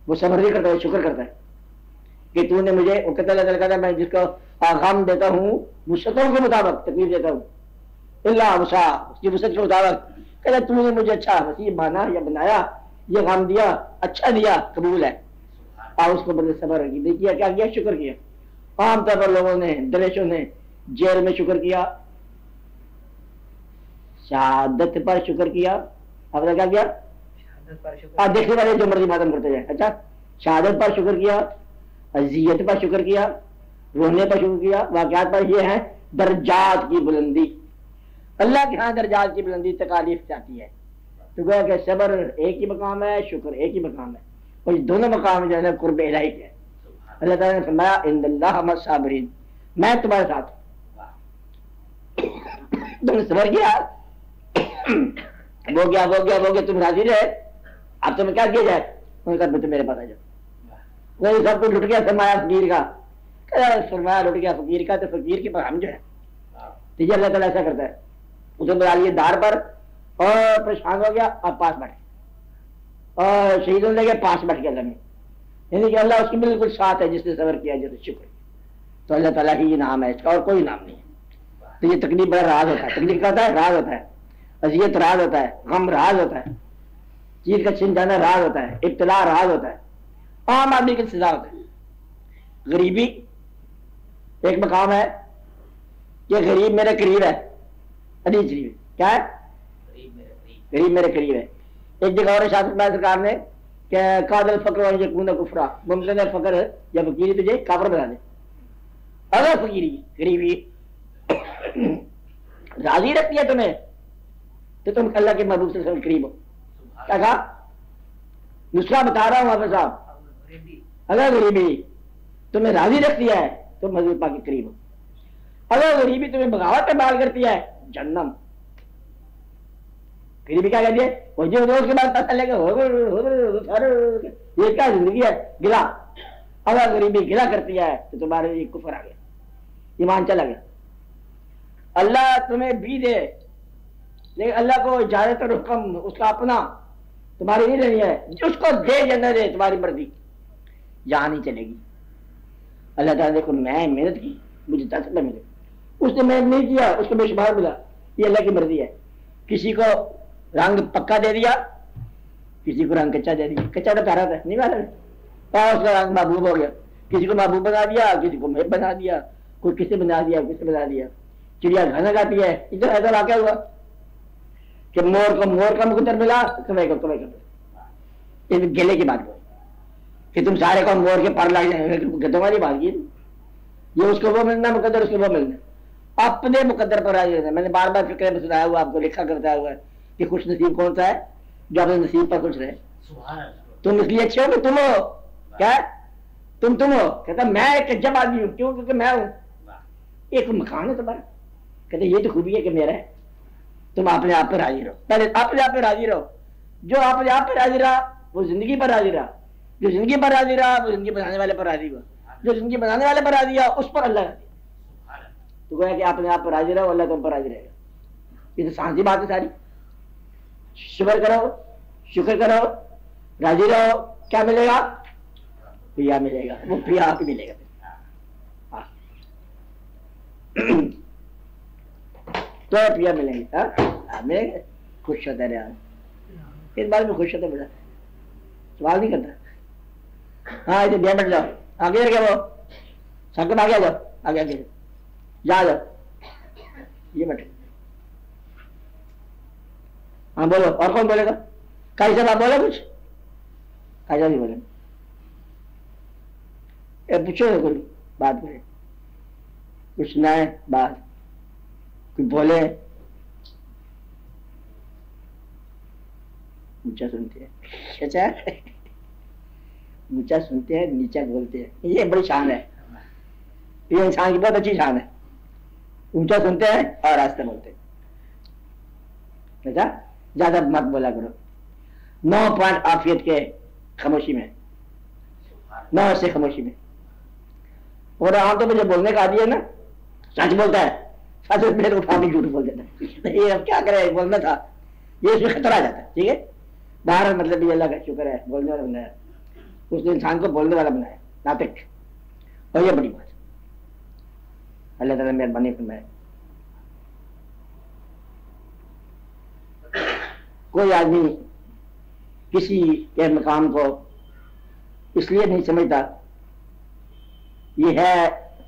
وہ صبر نہیں کرتا وہ شکر کرتا ہے کہ تو نے مجھے وہ کہتا اللہ کہتا ہے میں جس کو غم دیتا ہوں وسعتوں کے مطابق تکلیف دیتا ہوں اللہ وسع اس کی وسعت کے مطابق. کہتا تو نے مجھے اچھا وسیع مانا یا بنایا یہ غم دیا اچھا دیا قبول ہے اور اس کو بدلے صبر کیا کیا کیا شکر کیا. عام طور پر لوگوں نے درویشوں نے جیل میں شکر کیا شہادت پر شکر کیا. اب کیا کیا دیکھنے والے جو مرضی ماتم کرتے جائیں. اچھا شہادت پر شکر کیا اذیت پر شکر کیا رونے پر شکر کیا. واقعات پر یہ ہے درجات کی بلندی. اللہ کے ہاں درجات کی بلندی تکالیف چاہتی ہے. تو گویا کہ صبر ایک ہی مقام ہے شکر ایک ہی مقام ہے اور یہ دونوں مقام جو ہے نا قرب الہی کے. اللہ تعالیٰ نے فرمایا ان اللہ مع الصابرین میں تمہارے ساتھ تم نے صبر کیا وہ گیا تم راضی رہے اب تمہیں کیا کیا جائے. انہوں نے کہا تو میرے پاس آ جاؤ. وہی سب کچھ لٹ گیا سرمایہ فقیر کا. سرمایہ لٹ گیا فقیر کا تو فقیر کے پر ہم جو ہے تو یہ اللہ تعالیٰ ایسا کرتا ہے اسے بلا لیے دار پر اور پریشان ہو گیا اور پاس بیٹھ گیا اور شہیدوں نے گیا پاس بیٹھ گیا اللہ میں. یعنی کہ اللہ اس کی بالکل ساتھ ہے جس نے صبر کیا جس نے شکر. تو اللہ تعالیٰ ہی یہ نام ہے اس کا اور کوئی نام نہیں ہے. تو یہ تکلیف بڑا راز ہوتا ہے. تکلیف کا ہوتا ہے راز ہوتا ہے اذیت راز ہوتا ہے غم راز ہوتا ہے چیز کا چھن جانا راز ہوتا ہے ابتلا راز ہوتا ہے عام آدمی کی سزا ہوتا ہے. غریبی ایک مقام ہے کہ غریب میرے قریب ہے حدیث شریف کیا ہے غریب میرے قریب ہے. ایک جگہ اور شاہ سرکار نے کہ قادر فقر اور یکون کفرا ممکن ہے فقر یا فقیری تجھے کافر بنا دے. اگر فقیری غریبی راضی رکھتی ہے تمہیں تو تم اللہ کے محبوب سے قریب ہو. کیا کہا نسخہ بتا رہا ہوں حافظ صاحب اگر غریبی تمہیں راضی رکھتی ہے تو محبوب پاک کے قریب ہو. اگر غریبی تمہیں بغاوت میں بال کرتی ہے جہنم. غریبی کیا کہتی ہے وہ جو روز کے بعد پتہ لے گا یہ کیا زندگی ہے گلا. اگر غریبی گلا کرتی ہے تو تمہارے لیے کفر آ گیا ایمان چلا گیا. اللہ تمہیں بھی دے لیکن اللہ کو اجازت اور حکم اس کا اپنا تمہاری نہیں لینی ہے. اس کو دے یا نہ دے تمہاری مرضی یہاں نہیں چلے گی. اللہ تعالیٰ دیکھو میں محنت کی مجھے 10 روپئے ملے اس نے محنت نہیں کیا اس کو بے شمار ملا یہ اللہ کی مرضی ہے. کسی کو رنگ پکا دے دیا کسی کو رنگ کچا دے دیا. کچا تو پیارا تھا نہیں پیارا اس کا رنگ محبوب ہو گیا. کسی کو محبوب بنا دیا کسی کو محب بنا دیا کوئی کسے بنا دیا کسے بنا دیا. چڑیا گانا گاتی ہے ادھر ایسا واقعہ ہوا کہ مور کو مور کا مقدر ملا، کوے کو کوے کا ملا. اس گلے کی بات کرو کہ تم سارے کو مور کے پر لگ جائیں، گدوں والی بات کی. یہ اس کو وہ ملنا مقدر، اس کو وہ ملنا. اپنے مقدر پر راضی رہنا. میں نے بار بار فکر میں سنایا ہوا، آپ کو لکھا کرتا ہوا ہے کہ خوش نصیب کون سا ہے؟ جو اپنے نصیب پر خوش رہے. تم اس لیے اچھے ہو کہ تم ہو. کیا تم ہو؟ کہتا میں ایک عجب آدمی ہوں. کیوں؟ کیونکہ میں ہوں. ایک مکان ہے تمہارا. کہتے یہ تو خوبی ہے کہ میرا ہے. تم اپنے آپ پہ راضی رہو. پہلے اپنے آپ پہ راضی رہو. جو اپنے آپ پہ راضی رہا وہ زندگی پر راضی رہا. جو زندگی پر راضی رہا وہ زندگی بنانے والے پر راضی ہوا. جو زندگی بنانے والے پر راضی ہوا اس پر اللہ راضی. تو گویا کہ اپنے آپ پر راضی رہو، اللہ تم پر راضی رہے گا. یہ تو سانسی بات ہے ساری. شکر کرو، شکر کرو، راضی رہو. کیا ملے گا؟ پیا ملے گا. وہ پیا آپ ہی ملے گا. تو پیا ملیں گے. خوش ہوتا رہا. اس بارے میں خوش ہوتا بیٹا، سوال نہیں کرتا. ہاں ادھر دیا بیٹھ جاؤ. آگے رکھے وہ سب کو آگے جاؤ. آگے آگے جا جاؤ. یہ بیٹھے. ہاں بولو. اور کون بولے گا؟ کئی صاحب آپ بولے کچھ؟ کئی صاحب نہیں بولے. پوچھو نا کوئی بات کرے، کچھ نئے بات کوئی بولے. اونچا سنتے ہیں، اچھا اونچا سنتے ہیں نیچا بولتے ہیں. یہ بڑی شان ہے. یہ انسان کی بہت اچھی شان ہے. اونچا سنتے ہیں اور آہستہ بولتے ہیں. اچھا زیادہ مت بولا کرو. 9 پوائنٹ عافیت کے خاموشی میں، 9 سے خاموشی میں. اور عام طور پہ جو بولنے کا عادی ہے نا، سچ بولتا ہے، سچ پھر اٹھا کے جھوٹ بول دیتا ہے. یہ اب کیا کرے، بولنا تھا. یہ اس میں خطرہ آ جاتا ہے. ٹھیک ہے، باہر مطلب یہ اللہ کا شکر ہے بولنے والا بنایا. اس نے انسان کو بولنے والا بنایا، ناطق. اور یہ بڑی بات اللہ تعالیٰ مہربانی فرمائے. کوئی آدمی کسی کے مقام کو اس لیے نہیں سمجھتا. یہ ہے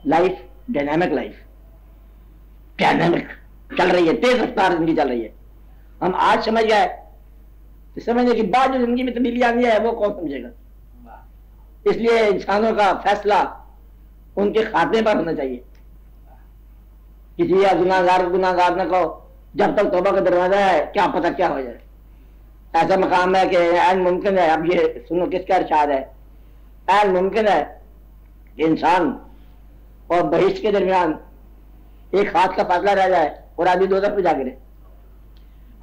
لائف، ڈائنامک لائف. ڈائنامک چل رہی ہے، تیز رفتار زندگی چل رہی ہے. ہم آج سمجھ گئے تو سمجھنے کے بعد جو زندگی میں تبدیلی آنی ہے وہ کون سمجھے گا. اس لیے انسانوں کا فیصلہ ان کے خاتمے پر ہونا چاہیے. کسی گناہ گار نہ کہو جب تک توبہ کا دروازہ ہے، کیا پتہ کیا ہو جائے. ایسا مقام ہے کہ عین ممکن ہے. اب یہ سنو کس کا ارشاد ہے. عین ممکن ہے کہ انسان اور بہشت کے درمیان ایک ہاتھ کا فاصلہ رہ جائے اور آدمی دوزخ پہ جا گرے.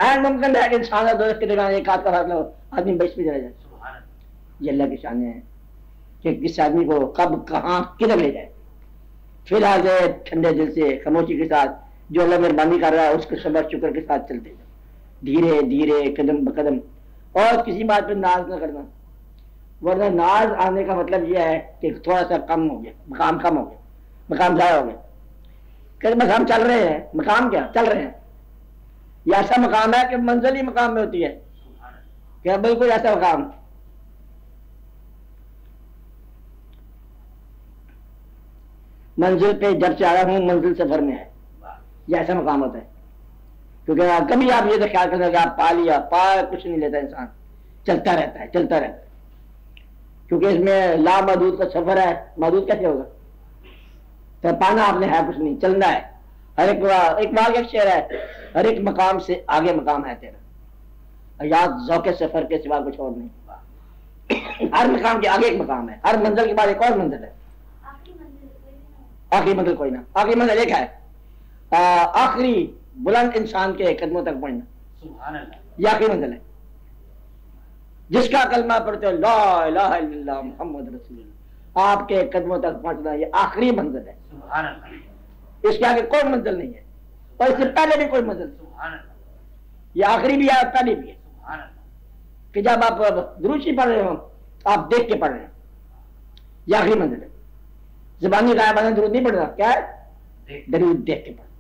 عین ممکن ہے کہ انسان اور دوزخ کے درمیان ایک ہاتھ کا فاصلہ ہو، آدمی بہشت پہ چلا جائے. یہ اللہ کی شان ہے کہ کس آدمی کو کب کہاں کدھر لے جائے. فی الحال ٹھنڈے دل سے خاموشی کے ساتھ جو اللہ مہربانی کر رہا ہے اس کے صبر شکر کے ساتھ چلتے جائیں، دھیرے دھیرے قدم بقدم. اور کسی بات پہ ناز نہ کرنا، ورنہ ناز آنے کا مطلب یہ ہے کہ تھوڑا سا کم ہو گیا، مقام کم ہو گیا، مقام ضائع ہو گیا. کہ بس ہم چل رہے ہیں، مقام کیا چل رہے ہیں. یہ ایسا مقام ہے کہ منزل ہی مقام میں ہوتی ہے. کہ بالکل ایسا مقام منزل پہ جب سے آیا ہوں منزل سفر میں ہے. یہ ایسا مقام ہوتا ہے. کیونکہ کبھی آپ یہ تو خیال کریں کہ آپ پا لیا، کچھ نہیں لیتا انسان. چلتا رہتا ہے، چلتا رہتا ہے. کیونکہ اس میں لا محدود کا سفر ہے. محدود کیسے ہوگا؟ تو پانا آپ نے ہے کچھ نہیں، چلنا ہے. ہر ایک شعر ہے، ہر ایک مقام سے آگے مقام ہے تیرا. یاد ذوق سفر کے سوا کچھ اور نہیں. ہر مقام کے آگے ایک مقام ہے، ہر منزل کے بعد ایک اور منزل ہے. آخری منزل کوئی نہ. آخری منزل ایک ہے، آخری بلند انسان کے قدموں تک پہنچنا. یہ آخری منزل ہے. جس کا کلمہ پڑھتے ہو لا الہ الا اللہ محمد رسول اللہ، آپ کے قدموں تک پہنچنا یہ آخری منزل ہے. اس کے آگے کوئی منزل نہیں ہے، اور اس سے پہلے بھی کوئی منزل نہیں. یہ آخری بھی ہے اور پہلی بھی ہے. کہ جب آپ دروشی پڑھ رہے ہو آپ دیکھ کے پڑھ رہے ہیں. یہ آخری منزل ہے. زبانی غائبانہ درود نہیں پڑھنا. کیا ہے؟ درود دیکھ کے پڑھو،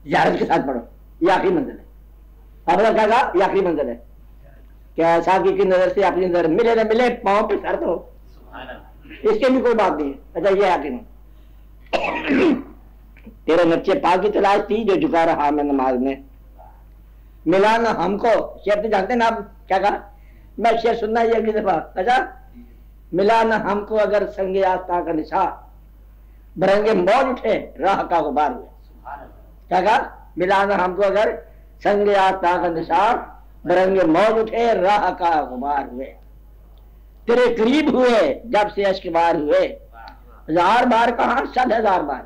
زیارت کے ساتھ پڑھو. یہ آخری منزل ہے. آپ نے کہا یہ آخری منزل ہے. کیا ساقی کی نظر سے اپنی نظر ملے نہ ملے پاؤں پہ سر دو، اس کے بھی کوئی بات نہیں ہے. اچھا یہ آخری منزل. تیرے نقشے پاک کی تلاش تھی جو جھکا رہا میں نماز میں. ملانا ہم کو، شعر تو جانتے نا آپ کیا کہا؟ میں شعر سننا یہ اگلی دفعہ. اچھا، ملانا ہم کو اگر سنگ آستاں کا نشا، برنگے موج اٹھے راہ کا غبار ہوئے. کیا کہا؟ ملانا ہم کو اگر سنگ آستاں کا نشا، برنگے موج اٹھے راہ کا غبار ہوئے. تیرے قریب ہوئے جب سے اشک بار ہوئے، ہزار بار کہاں 100,000 بار.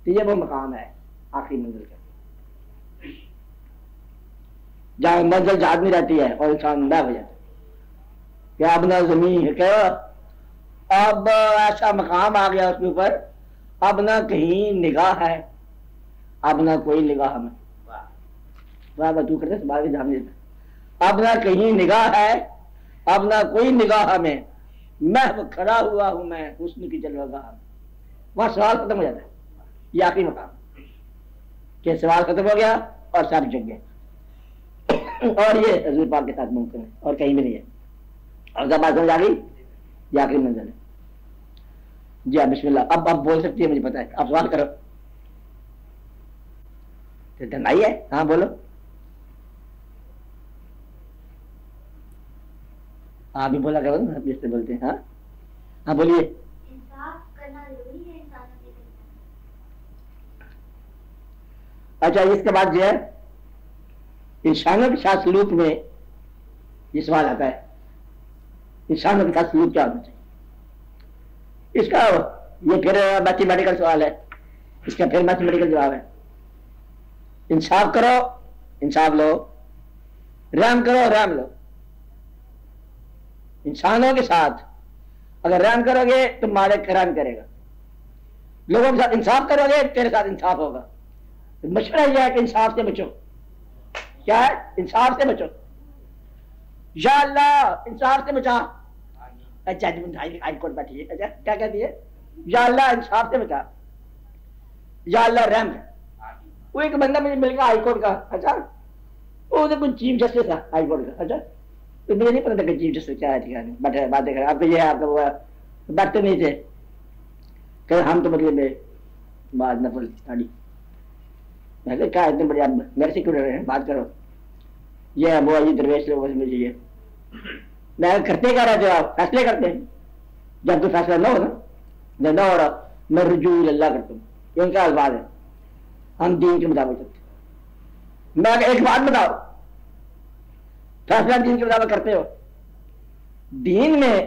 تو یہ وہ مقام ہے آخری منزل کا، جہاں منزل جہاز میں رہتی ہے اور انسان نہ ہو جاتا ہے کہ اب نہ زمین ہے، کہ اب ایسا مقام آ گیا اس کے اوپر، اب نہ کہیں نگاہ ہے، اب نہ کوئی نگاہ میں. تو کرتے بات جان دیتا، اب نہ کہیں نگاہ ہے، اب نہ کوئی نگاہ میں، محو کھڑا ہوا ہوں میں حسن کی جلوہ گاہ میں. وہاں سوال ختم ہو جاتا ہے. یہ آخری مقام کہ سوال ختم ہو گیا اور سب جگ گئے. اور یہ حضور پاک کے ساتھ ممکن ہے اور کہیں بھی نہیں ہے. اور جب بات سمجھ آ گئی، یہ آخری منزل ہے. جی ہاں، بسم اللہ. اب آپ بول سکتی ہے، مجھے پتا ہے. آپ سوال کرو. دھنائی ہے؟ ہاں بولو. آپ بھی بولا کرو نا، جس سے بولتے ہیں. ہاں ہاں بولیے. انصاف کرنا ضروری ہے انسانوں کے لیے. اچھا، اس کے بعد جو ہے انسانوں کے ساتھ سلوک میں یہ سوال آتا ہے، انسانوں کے ساتھ سلوک کیا ہونا چاہیے. اس کا یہ پھر میتھمیٹیکل سوال ہے، اس کا پھر میتھمیٹیکل جواب ہے. انصاف کرو، انصاف لو. رحم کرو، رحم لو. انسانوں کے ساتھ اگر رحم کرو گے تو مالک رحم کرے گا. لوگوں کے ساتھ انصاف کرو گے تیرے ساتھ انصاف ہوگا. مشورہ یہ ہے کہ انصاف سے بچو. کیا ہے؟ انصاف سے بچو. یا اللہ انصاف سے بچا. اچھا ہائی کورٹ بیٹھی ہے. اچھا کیا کہتی ہے؟ یا اللہ انصاف سے بچا، یا اللہ رحم ہے. وہ ایک بندہ مجھے مل گیا ہائی کورٹ کا. اچھا وہ کوئی چیف جسٹس تھا ہائی کورٹ کا. اچھا تو مجھے نہیں پتا تھا کہ چیف جسٹس کیا ہے. باتیں کر آپ کو یہ آپ کا وہ بیٹھتے نہیں تھے کہ ہم تو مطلب بات نفل اسٹڈی. میں نے کہا اتنے بڑے آپ میرے سے کیوں رہ رہے ہیں، بات کرو. یہ وہ یہ درویش لوگوں سے مجھے یہ میں کرتے کیا رہتے ہو آپ؟ فیصلے کرتے ہیں. جب تو فیصلہ نہ ہو نا، جب نہ ہو رہا میں رجوع اللہ کرتا ہوں. یہ ان کا الفاظ ہے. ہم دین کے مطابق چلتے ہیں. میں ایک بات بتاؤ، فیصلہ دین کے مطابق کرتے ہو؟ دین میں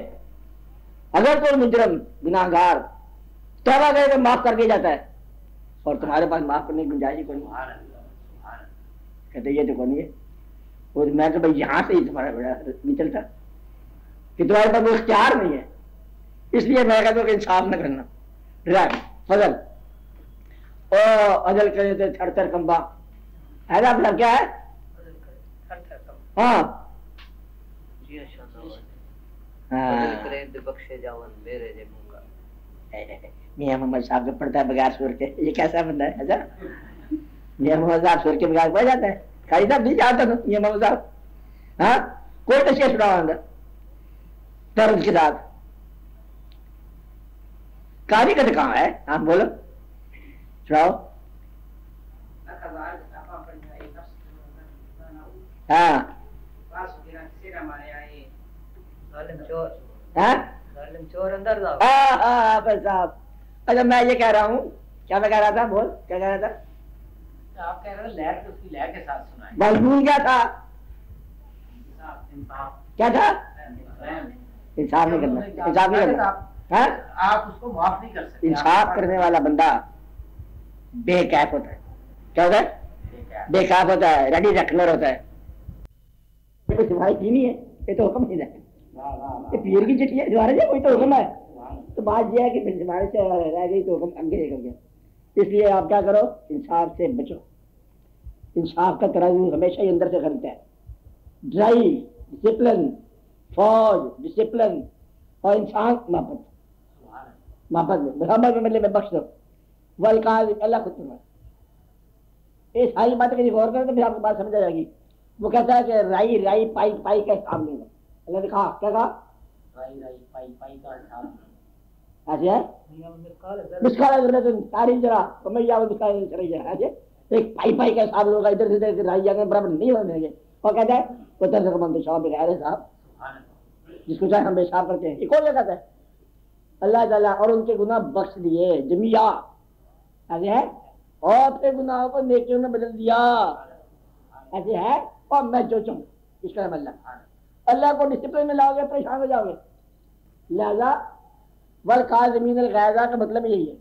اگر کوئی مجرم گناہگار توبہ کرے تو معاف کر دیا جاتا ہے، اور تمہارے پاس معاف کرنے کی گنجائش ہی کوئی نہیں. کہتے یہ تو کون ہے. اور میں کہ بھائی یہاں سے ہی تمہارا بڑا نہیں چلتا کہ تمہارے پاس کوئی اختیار نہیں ہے. اس لیے میں کہتا ہوں کہ انصاف نہ کرنا. رحم، فضل اور عدل کرے تو تھر تھر کمبا. ایسا مطلب کیا ہے؟ ہاں میاں محمد صاحب کو پڑھتا ہے بغیر سور کے. یہ کیسا بندہ ہے؟ اچھا میاں محمد صاحب سور کے بغیر پڑھ جاتا ہے. قاری صاحب نہیں جانتا تھا میاں محمد صاحب. ہاں کوئی تشریح سناؤ اندر طرز کے ساتھ. قاری کا تو کہاں ہے؟ ہاں بولو سناؤ. ہاں صاحب. اچھا میں یہ کہہ رہا ہوں، کیا میں کہہ رہا تھا؟ بول کیا کہہ رہا تھا؟ آپ کہہ رہے لہر اس کی لہر کے ساتھ سنائیں. مضمون کیا تھا؟ کیا تھا؟ انصاف نہیں کرنا. انصاف نہیں کرنا. آپ اس کو معاف نہیں کر سکتے. انصاف کرنے والا بندہ بے کیف ہوتا ہے. کیا ہوتا ہے؟ بے کیف ہوتا ہے، ریڈی ریکلر ہوتا ہے. کوئی سفائی کی نہیں ہے، یہ تو حکم نہیں ہے. یہ پیر کی چٹھی ہے دوبارہ جی کوئی تو حکم ہے. تو بات یہ ہے کہ ہمارے سے رہ گئی تو حکم آگے نکل گیا. اس لیے آپ کیا کرو؟ انصاف سے بچو. انصاف کا ترازو ہمیشہ ہی اندر سے خریدتا ہے. ڈرائی ڈسپلن، فوج ڈسپلن، اور انسان محبت. محبت میں محبت میں مطلب بخش دو. والقاض اللہ خود تمہارا. یہ ساری باتیں کہیں غور کریں تو پھر آپ کو بات سمجھ آ جائے گی. وہ کہتا ہے کہ رائی رائی پائی پائی کا حساب نہیں ہے. اللہ نے کہا کیا کہا؟ رائی رائی پائی پائی کا حساب. ایسے ہے مسکال ضرورت تاریخ ذرا سمجھ جاؤ. مسکال ذرا ایسے ایک پائی پائی کا حساب ہوگا، ادھر سے ادھر رائی جانے برابر نہیں ہونے گے. اور کہتا ہے وہ طرز کا بند شاہ بغیر ہے صاحب، جس کو چاہے ہم پیشاب کرتے ہیں. یہ کون کہتا ہے؟ اللہ تعالیٰ. اور ان کے گناہ بخش دیے جمیا ایسے ہے، اور اپنے گناہوں کو نیکیوں میں بدل دیا ایسے ہے. اور میں جو چاہوں اس کا اللہ کو ڈسپلن میں لاؤ گے پریشان ہو جاؤ گے. لہذا والکاظمین الغیظ کا مطلب یہی ہے.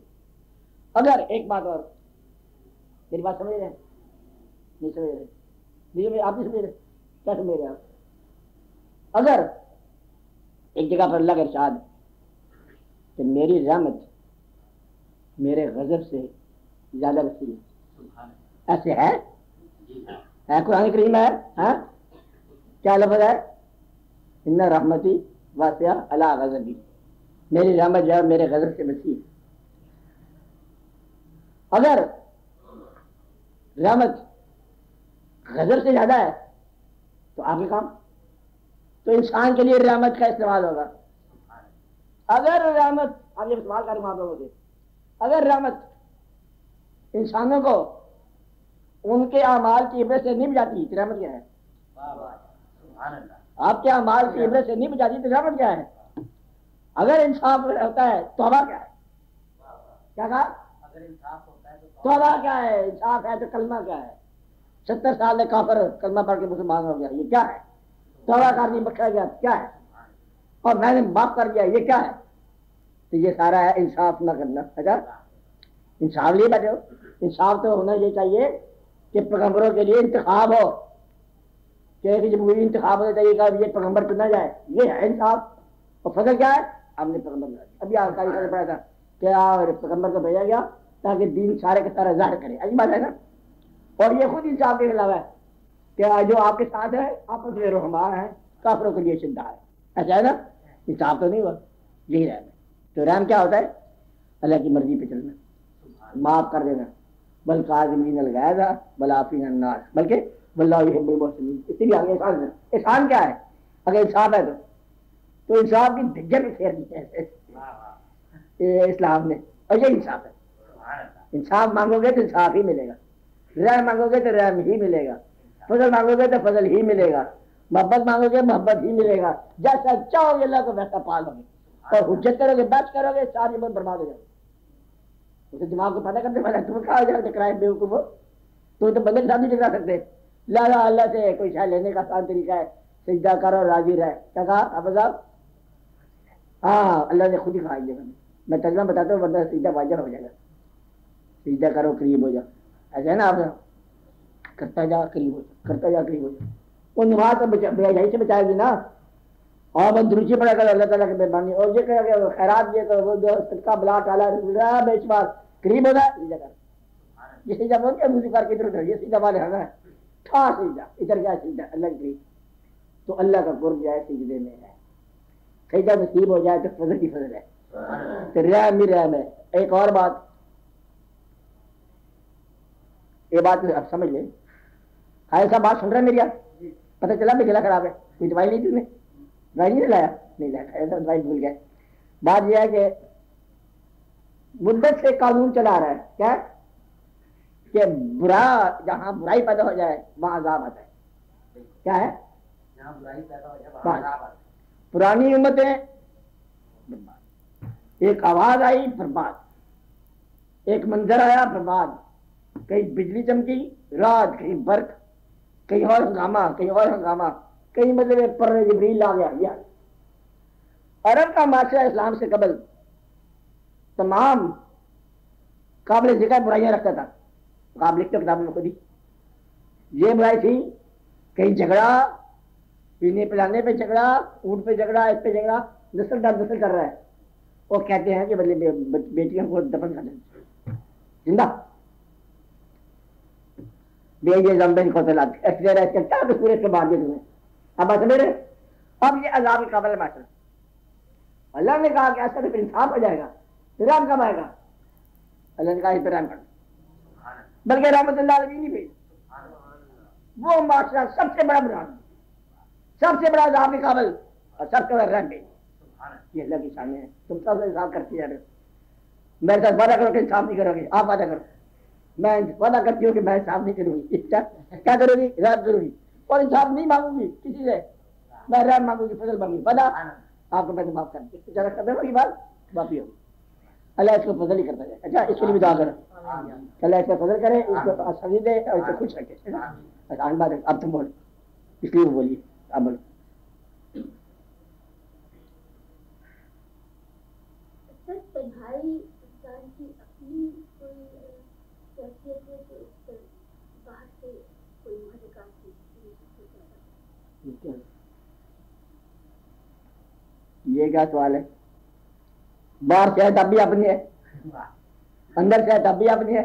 اگر ایک بات اور، میری بات سمجھ رہے ہیں؟ نہیں سمجھ رہے؟ نہیں آپ نہیں سمجھ رہے؟ کیا سمجھ رہے آپ؟ اگر ایک جگہ پر اللہ کا ارشاد کہ میری رحمت میرے غضب سے زیادہ وسیع ہے، ایسے ہے؟ قرآن کریم ہے. ہاں کیا لفظ ہے؟ ان رحمتی واسعہ علی غضبی، میری رحمت جو ہے میرے غضب سے وسیع. اگر رحمت غضب سے زیادہ ہے تو آپ کے کام تو انسان کے لیے رحمت کا استعمال ہوگا. اگر رحمت، آپ یہ سوال کروں آپ لوگوں سے، اگر رحمت انسانوں کو ان کے اعمال کی عبرت سے نہیں بچاتی تو رحمت کیا ہے؟ آپ کے اعمال کی عبرت سے نہیں بچاتی تو رحمت کیا ہے؟ اگر انصاف ہوتا ہے توبہ کیا ہے؟ کیا کہا؟ توبہ کیا ہے؟ انصاف ہے تو کلمہ کیا ہے؟ 70 سال میں کافر کلمہ پڑھ کے مسلمان ہو گیا، یہ کیا ہے؟ توبہ کرنی بخشا گیا کیا ہے؟ اور میں نے معاف کر دیا، یہ کیا ہے؟ تو یہ سارا ہے انصاف نہ کرنا. اچھا انصاف لیے بیٹھے ہو. انصاف تو ہونا یہ چاہیے کہ پیغمبروں کے لیے انتخاب ہو، کہ ایک جمہوری انتخاب ہونا چاہیے کہ یہ پیغمبر چنا جائے، یہ ہے انصاف. اور فضل کیا ہے؟ ہم نے پیغمبر بنا دیا. ابھی آخری فضل پڑھا تھا کہ پیغمبر کو بھیجا گیا تاکہ دین سارے کے سارا ظاہر کرے. ایسی بات ہے نا. اور یہ خود انصاف کے خلاف ہے کہ جو آپ کے ساتھ ہے آپس میں رحماء ہے، کافروں کے لیے شدہ ہے. ایسا ہے نا؟ انصاف تو نہیں ہوا. یہی رحم ہے. تو رحم کیا ہوتا ہے؟ اللہ کی مرضی پہ چلنا، معاف کر دینا. والکاظمین الغیظ والعافین عن الناس، بلکہ واللہ یحب المحسنین. اسی لیے آگے احسان ہے. احسان کیا ہے؟ اگر انصاف ہے تو انصاف کی دھجر پھیر دی ہے اسلام نے. اور یہ انصاف ہے. انصاف مانگو گے تو انصاف ہی ملے گا، رحم مانگو گے تو رحم ہی ملے گا، فضل مانگو گے تو فضل ہی ملے گا، محبت مانگو گے محبت ہی ملے گا. جیسا چاہو گے اللہ کو ویسا پالو گے. اور حجت کرو گے، بحث کرو گے، ساری عمر برباد ہو جائے. اسے دماغ کو پتہ کرتے والا تم کہا ہو جائے ٹکرائے بیوقوف ہو. تو بندے کے ساتھ نہیں ٹکرا سکتے. لالا اللہ سے کوئی شاید لینے کا آسان طریقہ ہے، سجدہ کرو راضی رہے. کیا کہا آپ صاحب؟ ہاں اللہ نے خود ہی کہا. میں ترجمہ بتاتا ہوں ورنہ سجدہ واجب ہو جائے گا. سجدہ کرو قریب ہو جا. ایسا ہے نا، آپ کرتا جا قریب ہو جا، کرتا جا قریب ہو جا. وہ نماز تو یہی سے بچائے گی نا. اور بس دروشی پڑا کر اللہ تعالیٰ کی مہربانی. اور یہ کہ خیرات یہ کرو، جو صدقہ بلا ٹالا بے شمار قریب ہوگا. سجدہ کر، یہ سجدہ بول کے منہ کر کے ادھر ادھر، یہ سجدہ والے ہے نا. ٹھا سجدہ ادھر کیا سجدہ اللہ کے قریب. تو اللہ کا قرب جو ہے سجدے میں ہے. سجدہ نصیب ہو جائے تو فضل کی فضل ہے، تو رحم بھی رحم ہے. ایک اور بات، یہ بات اب سمجھ لیں. ایسا بات سن رہے ہیں میری؟ آپ پتہ چلا میں گلا خراب ہے، کوئی دوائی نہیں تھی نے؟ دوائی نہیں لایا؟ نہیں لایا، ایسا دوائی بھول گئے. بات یہ ہے کہ مدت سے قانون چلا رہا ہے کیا کہ برا جہاں برائی پیدا ہو جائے وہاں عذاب آتا ہے. کیا ہے؟ جہاں برائی پیدا ہو جائے وہاں عذاب آتا ہے. پرانی امتیں برباد، ایک آواز آئی برباد، ایک منظر آیا برباد، کہیں بجلی چمکی رات، کہیں برق، کہیں اور ہنگامہ، کہیں اور ہنگامہ، کہیں مطلب پر جبریل آ گیا. عرب کا معاشرہ اسلام سے قبل تمام قابل ذکر برائیاں رکھتا تھا. آپ لکھتے کتابوں میں خود ہی یہ برائی تھی، کہیں جھگڑا، پینے پلانے پہ جھگڑا، اونٹ پہ جھگڑا، اس پہ جھگڑا، نسل در نسل کر رہا ہے. وہ کہتے ہیں کہ بیٹیوں کو دفن کر دیں زندہ. یہ زمبین کو سورج کے بعد تمہیں اب بات سمجھ رہے. اب یہ عذاب کے قابل ہے معاشرہ. اللہ نے کہا کہ ایسا تو پھر انصاف ہو جائے گا، پھر رحم کب آئے گا؟ اللہ نے کہا اس پہ رحم کر، بلکہ رحمت اللہ علیہ نہیں بھیج. وہ معاشرہ سب سے بڑا برا، سب سے بڑا عذاب کے قابل اور سب سے بڑا رحم بھیج. یہ اللہ کی شان ہے. تم سب سے انصاف کرتے جا رہے ہو. میرے ساتھ وعدہ کرو کہ انصاف نہیں کرو گے. آپ وعدہ کرو میں وعدہ کرتی ہوں کہ میں انصاف نہیں کروں گی. کیا کروں گی؟ رحم کروں گی اور انصاف نہیں مانگوں گی کسی سے. میں رحم مانگوں گی, فضل مانگوں گی. وعدہ آپ کو میں نے معاف کر دیا. ذرا قدر ہوگی بات معافی ہوگی. اللہ اس کو فضل ہی کرتا ہے. اچھا اس کے لیے بھی دعا کرو, اللہ اس کا فضل کرے, اس کو آسانی دے اور اس کو خوش رکھے. آسان بات ہے. اب تم بولو, اس لیے بولیے, آپ بولو. سر تنہائی انسان کی اپنی کوئی کیفیت ہے کہ اس پر باہر سے کوئی محرکات کی یہ کیا سوال ہے؟ باہر سے ہے تب بھی اپنی ہے, اندر سے ہے تب بھی اپنی ہے.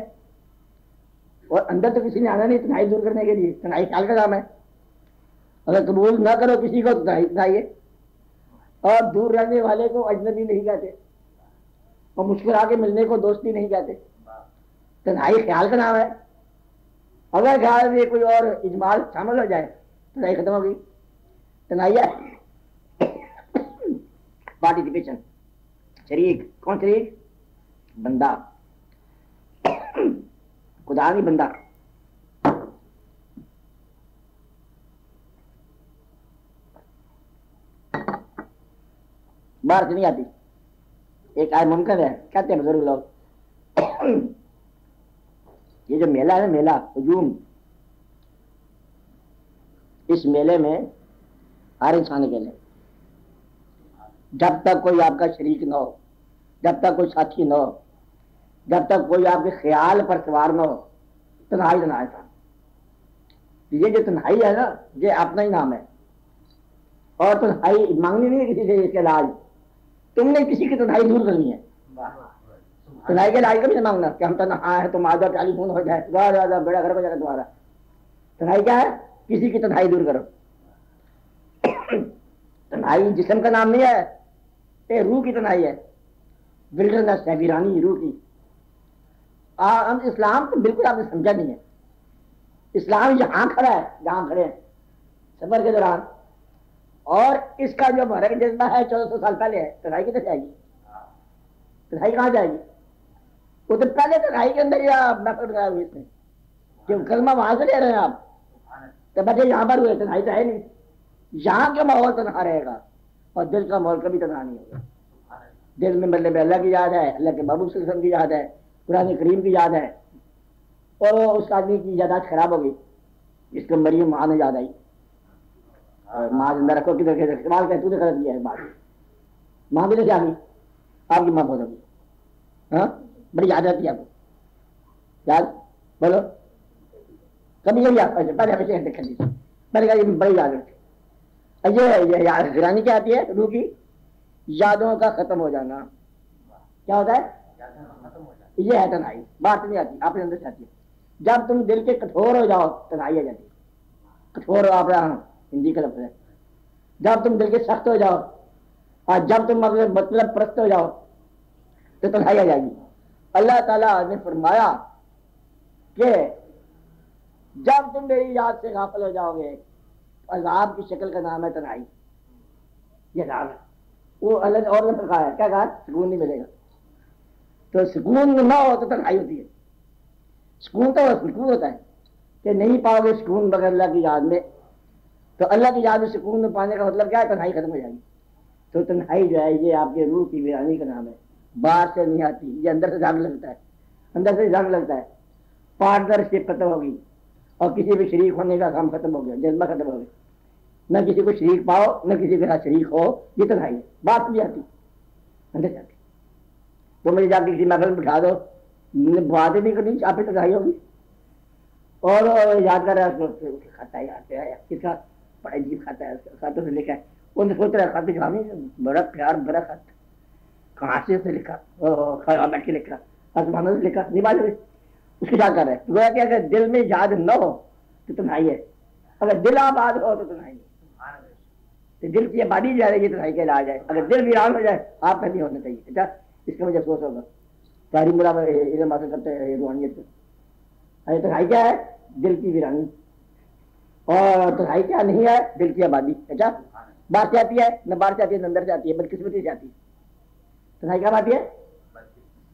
اور اندر تو کسی نے آنا نہیں تنہائی دور کرنے کے لیے. تنہائی خیال کا کام ہے. اگر قبول نہ کرو کسی کو تنہائی ہے. اور دور رہنے والے کو اجنبی نہیں کہتے, اور مشکل آ کے ملنے کو دوستی نہیں کہتے. تنہائی خیال کا نام ہے. اگر خیال میں کوئی اور اجمال شامل ہو جائے تنہائی ختم ہوگی. تنہائی ہے پارٹیسپیشن, شریک. کون شریک؟ بندہ. خدا نہیں, بندہ. باہر سے نہیں آتی. ایک آئے ممکن ہے, کہتے ہیں بزرگ لوگ, یہ جو میلہ ہے نا, میلہ ہجوم, اس میلے میں ہر انسان کے لیے جب تک کوئی آپ کا شریک نہ ہو, جب تک کوئی ساتھی نہ ہو, جب تک کوئی آپ کے خیال پر سوار نہ ہو, تنہائی تنہائی تھا. یہ جو تنہائی ہے نا, یہ اپنا ہی نام ہے. اور تنہائی مانگنی نہیں ہے کسی سے اس کے علاج. تم نے کسی کی تنہائی دور کرنی ہے. تنہائی کے علاج کبھی نہیں مانگنا کہ ہم تنہا ہے, تم آ جاؤ, ٹیلی فون ہو جائے, بڑا گھر ہو جائے گا تمہارا. تنہائی کیا ہے؟ کسی کی تنہائی دور کرو. تنہائی جسم کا نام نہیں ہے, یہ روح کی تنہائی ہے. ولڈرنس ہے, ویرانی روح کی. ہم اسلام تو بالکل آپ نے سمجھا نہیں ہے. اسلام یہاں کھڑا ہے جہاں کھڑے ہیں سفر کے دوران, اور اس کا جو محرک جذبہ ہے 1400 سال پہلے ہے. تنہائی کدھر جائے گی؟ تنہائی کہاں جائے گی؟ وہ تو پہلے تنہائی کے اندر یا نفرت لگائے ہوئے تھے کہ کلمہ وہاں سے لے رہے ہیں آپ, تو بچے یہاں پر ہوئے. تنہائی تو ہے نہیں. یہاں کا ماحول تنہا رہے گا, اور دل کا ماحول کبھی تنہا نہیں ہوگا. دل میں مطلب اللہ کی یاد ہے, اللہ کے محبوب صلی اللہ علیہ وسلم کی یاد ہے, قرآن کریم کی یاد ہے. اور اس آدمی کی یادداشت خراب ہو گئی, جس کو مریم ماں نے یاد آئی, ماں زندہ رکھو کدھر کے استعمال کرے, تو نے غلط کیا ہے. بات ماں کدھر سے آ گئی؟ آپ کی ماں بہت ہوگی. ہاں, بڑی یاد آتی ہے آپ کو. یاد بولو کبھی کبھی آپ پہلے ہمیشہ دیکھ لیجیے, میں نے کہا یہ بڑی یاد رکھتی. یہ یاد گرانی کیا آتی ہے؟ روح کی یادوں کا ختم ہو جانا. کیا ہوتا ہے؟ یہ ہے تنہائی. بات نہیں آتی, آپ کے اندر سے آتی ہے. جب تم دل کے کٹھور ہو جاؤ تنہائی آ جاتی ہے. کٹھور ہو آپ ہندی کا لفظ ہے. جب تم دل کے سخت ہو جاؤ, اور جب تم مطلب پرست ہو جاؤ تو تنہائی آ جائے گی. اللہ تعالیٰ نے فرمایا کہ جب تم میری یاد سے غافل ہو جاؤ گے, عذاب کی شکل کا نام ہے تنہائی. یہ عذاب ہے. وہ اللہ نے اور نے کہا ہے, کیا کہا؟ سکون نہیں ملے گا. تو سکون نہ ہو تو تنہائی ہوتی ہے. سکون تو سکون ہوتا ہے کہ نہیں پاؤ گے سکون بغیر اللہ کی یاد میں. تو اللہ کی یاد میں سکون پانے کا مطلب کیا ہے؟ تنہائی ختم ہو جائے گی. تو تنہائی جو ہے یہ آپ کے روح کی ویرانی کا نام ہے. باہر سے نہیں آتی, یہ اندر سے جنگ لگتا ہے. اندر سے جنگ لگتا ہے. پارٹنرشپ ختم ہوگی, اور کسی بھی شریک ہونے کا کام ختم ہو گیا, جذبہ ختم ہو گیا. نہ کسی کو شریک پاؤ, نہ کسی کے ساتھ شریک ہو. یہ تنہائی ہے. بات نہیں آتی, اندر سے آتی. تو مجھے جا کے کسی محفل میں بٹھا دو, باتیں نہیں کرنی, آپ پہ تنہائی ہوگی. اور یاد کر رہا ہے کھاتا ہے, کس کا بڑا عجیب کھاتا ہے, خاتوں سے لکھا ہے. وہ نے سوچ رہا ہے خاتے جوانی بڑا پیار بڑا خط, کہاں سے اسے لکھا, بیٹھ کے لکھا, آسمانوں سے لکھا, نہیں معلوم. اس کی یاد کر رہا ہے. گویا کہ اگر دل میں یاد نہ ہو تو تنہائی ہے, اگر دل آباد ہو تو تنہائی نہیں. تو دل کی آبادی جو ہے یہ تنہائی کا علاج ہے. اگر دل ویران ہو جائے آپ کا نہیں ہونا چاہیے. اچھا, اس کا مجھے افسوس ہوگا. تاریخ ملا علم حاصل کرتے ہیں روحانیت سے. ارے تنہائی کیا ہے؟ دل کی ویرانی. اور تنہائی کیا نہیں ہے؟ دل کی آبادی. اچھا, باہر سے آتی ہے نہ, باہر سے آتی ہے نہ اندر سے آتی ہے, بدقسمتی سے آتی ہے. تنہائی کیا آتی ہے؟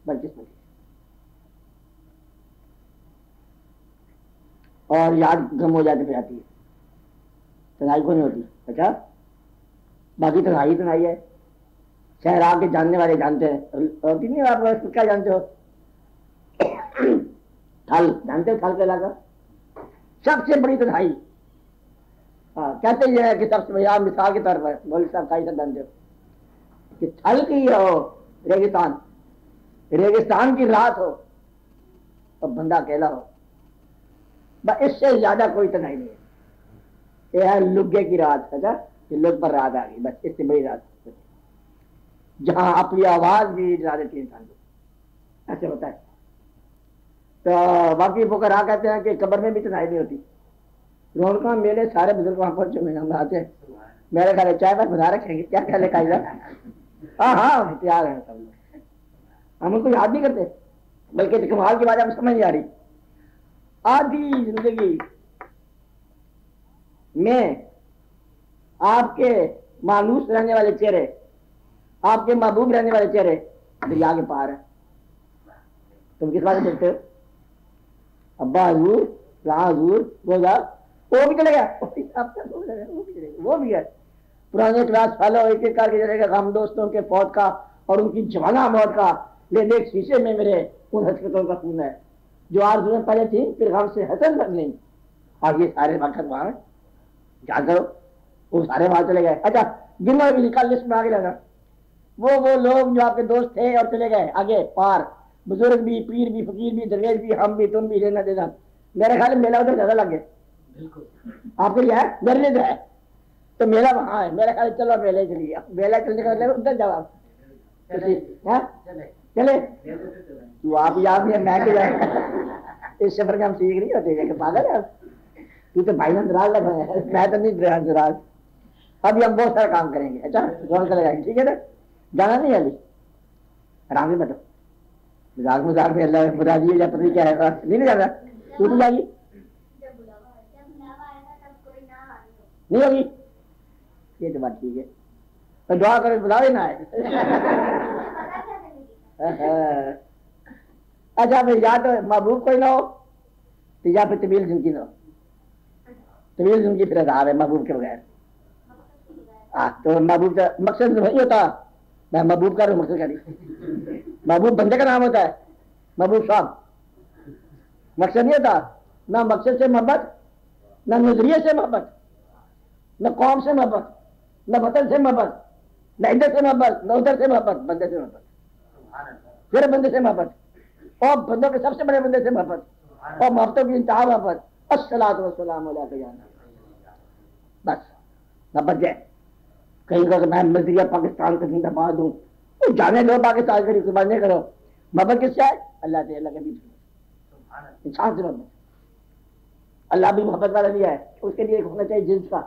بدقسمتی. اور یاد گم ہو جاتے پہ آتی ہے، تنہائی کو نہیں ہوتی. اچھا باقی تنہائی ہے. صحرا کے جاننے والے جانتے ہیں. اور کتنی آپ کیا جانتے ہو؟ تھل جانتے ہو؟ تھل کا علاقہ سب سے بڑی تنہائی. ہاں کہتے یہ ہے کہ سب سے بڑی مثال کے طور پر مولوی صاحب کا جانتے ہو کہ تھل کی ہو ریگستان کی رات ہو اور بندہ اکیلا ہو، بس اس سے زیادہ کوئی تنہائی نہیں ہے. یہ ہے لگے کی رات. اچھا یہ لگ پر رات آ گئی، بس اس سے بڑی رات جہاں اپنی آواز بھی ڈرا دیتی ہے انسان کو. ایسے ہوتا ہے. تو باقی فقہا کہتے ہیں کہ قبر میں بھی تنہائی نہیں ہوتی. رونقاں میلے سارے بزرگ وہاں پہنچے ہوئے ہم آتے ہیں. میرے خیال ہے چائے پر بنا رکھیں گے. کیا خیال ہے قائدہ؟ ہاں تیار ہیں سب لوگ. ہم ان کو یاد نہیں کرتے، بلکہ کمال کی بات ہم سمجھ نہیں آ رہی. آدھی زندگی میں آپ کے مانوس رہنے والے چہرے، آپ کے محبوب رہنے والے چہرے دریا کے پار ہیں. تم کس بات دیکھتے ہو؟ ابا حضور راہ حضور وہ بھی چلے گیا، وہ بھی ہے. پرانے کلاس فالو ایک ایک کر کے چلے گا غم دوستوں کے فوت کا اور ان کی جوانہ موت کا. لیکن ایک شیشے میں میرے ان حسرتوں کا خون ہے جو آرزویں پہلے تھی، پھر غم سے حسن بن نہیں. اور یہ سارے وقت وہاں جا کرو، وہ سارے وہاں چلے گئے. اچھا جنہوں نے لکھا لسٹ میں آگے لگا وہ لوگ جو آپ کے دوست تھے اور چلے گئے آگے پار، بزرگ بھی، پیر بھی، فقیر بھی، درویش بھی، ہم بھی، تم بھی، لینا دینا. میرے خیال میں میلہ ادھر زیادہ لگ گیا. آپ کے لیے ہے، میرے لیے ہے تو میلہ وہاں ہے. میرے خیال چلو میلے چلیے. میلہ چلنے کا مطلب ادھر جاؤ آپ چلے. تو آپ یاد نہیں میں کہ اس سفر کا ہم سیکھ نہیں ہوتے کہ پاگل ہے تو بھائی نے دراز لگا ہے، میں تو نہیں دراز. ابھی ہم بہت سارا کام کریں گے. اچھا زور سے لگائیں گے، ٹھیک ہے نا؟ جانا نہیں ہے ابھی، آرام سے بیٹھو. مزاق میں اللہ بتا دیے یا پتہ کیا ہے نہیں جانا. تو تو جائیے نہیں ہوگی. یہ تو بات ٹھیک ہے، تو دعا کرو بلا دینا ہے. اچھا پھر یا تو محبوب کوئی نہ ہو تو یا پھر طویل زندگی نہ ہو. طویل زندگی پھر عذاب ہے محبوب کے بغیر. تو محبوب کا مقصد نہیں ہوتا. میں محبوب کا مقصد کر رہی. محبوب بندے کا نام ہوتا ہے، محبوب صاحب مقصد نہیں ہوتا. نہ مقصد سے محبت، نہ نظریے سے محبت، نہ قوم سے محبت، نہ وطن سے محبت، نہ ادھر سے محبت، نہ ادھر سے محبت. بندے سے محبت، پھر بندے سے محبت، اور بندوں کے سب سے بڑے بندے سے محبت، اور محبتوں کی انتہا محبت. الصلاۃ والسلام علیک یا بس محبت جائے. کہیں کہ میں نظریہ پاکستان کا زندہ باد ہوں، تو جانے دو پاکستان کی قربانی کرو. محبت کس سے ہے؟ اللہ سے، اللہ کے بیچ میں انسان سے محبت. اللہ بھی محبت والا لیا ہے، اس کے لیے ہونا چاہیے جنس کا.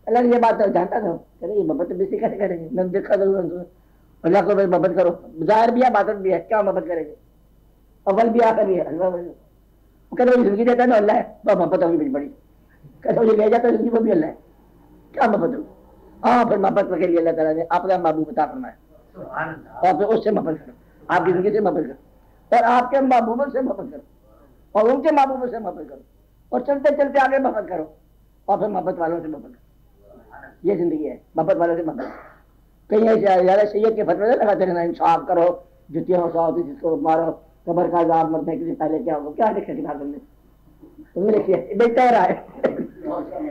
اللہ نے یہ بات جانتا تھا کہ یہ محبت بیسی کیسے کریں گے؟ میں دیکھا ضرور اللہ کو محبت کرو. ظاہر بھی ہے باطن بھی ہے، کیا محبت کریں گے؟ اول بھی آخر بھی ہے. اللہ کہتے وہ زندگی دیتا ہے نا اللہ ہے، تو محبت ہوگی بڑی بڑی. کہتے وہ لے جاتا ہے زندگی وہ بھی اللہ ہے، کیا محبت ہوگی؟ ہاں پھر محبت کے لیے اللہ تعالیٰ نے اپنا محبوب عطا فرمایا اور پھر اس سے محبت کرو. آپ کی زندگی سے محبت کرو اور آپ کے محبوبوں سے محبت کرو اور ان کے محبوبوں سے محبت کرو اور چلتے چلتے آگے محبت کرو اور پھر محبت والوں سے محبت کرو. یہ زندگی ہے، محبت والوں سے محبت. کہیں زیادہ سید کے فتوے لگاتے رہنا انصاف کرو، جتیاں ہو جس کو مارو، قبر کا عذاب مرنے کے لیے پہلے کیا ہوگا. کیا لکھا کتاب میں تم نے لکھی ہے؟ بیچتا رہا ہے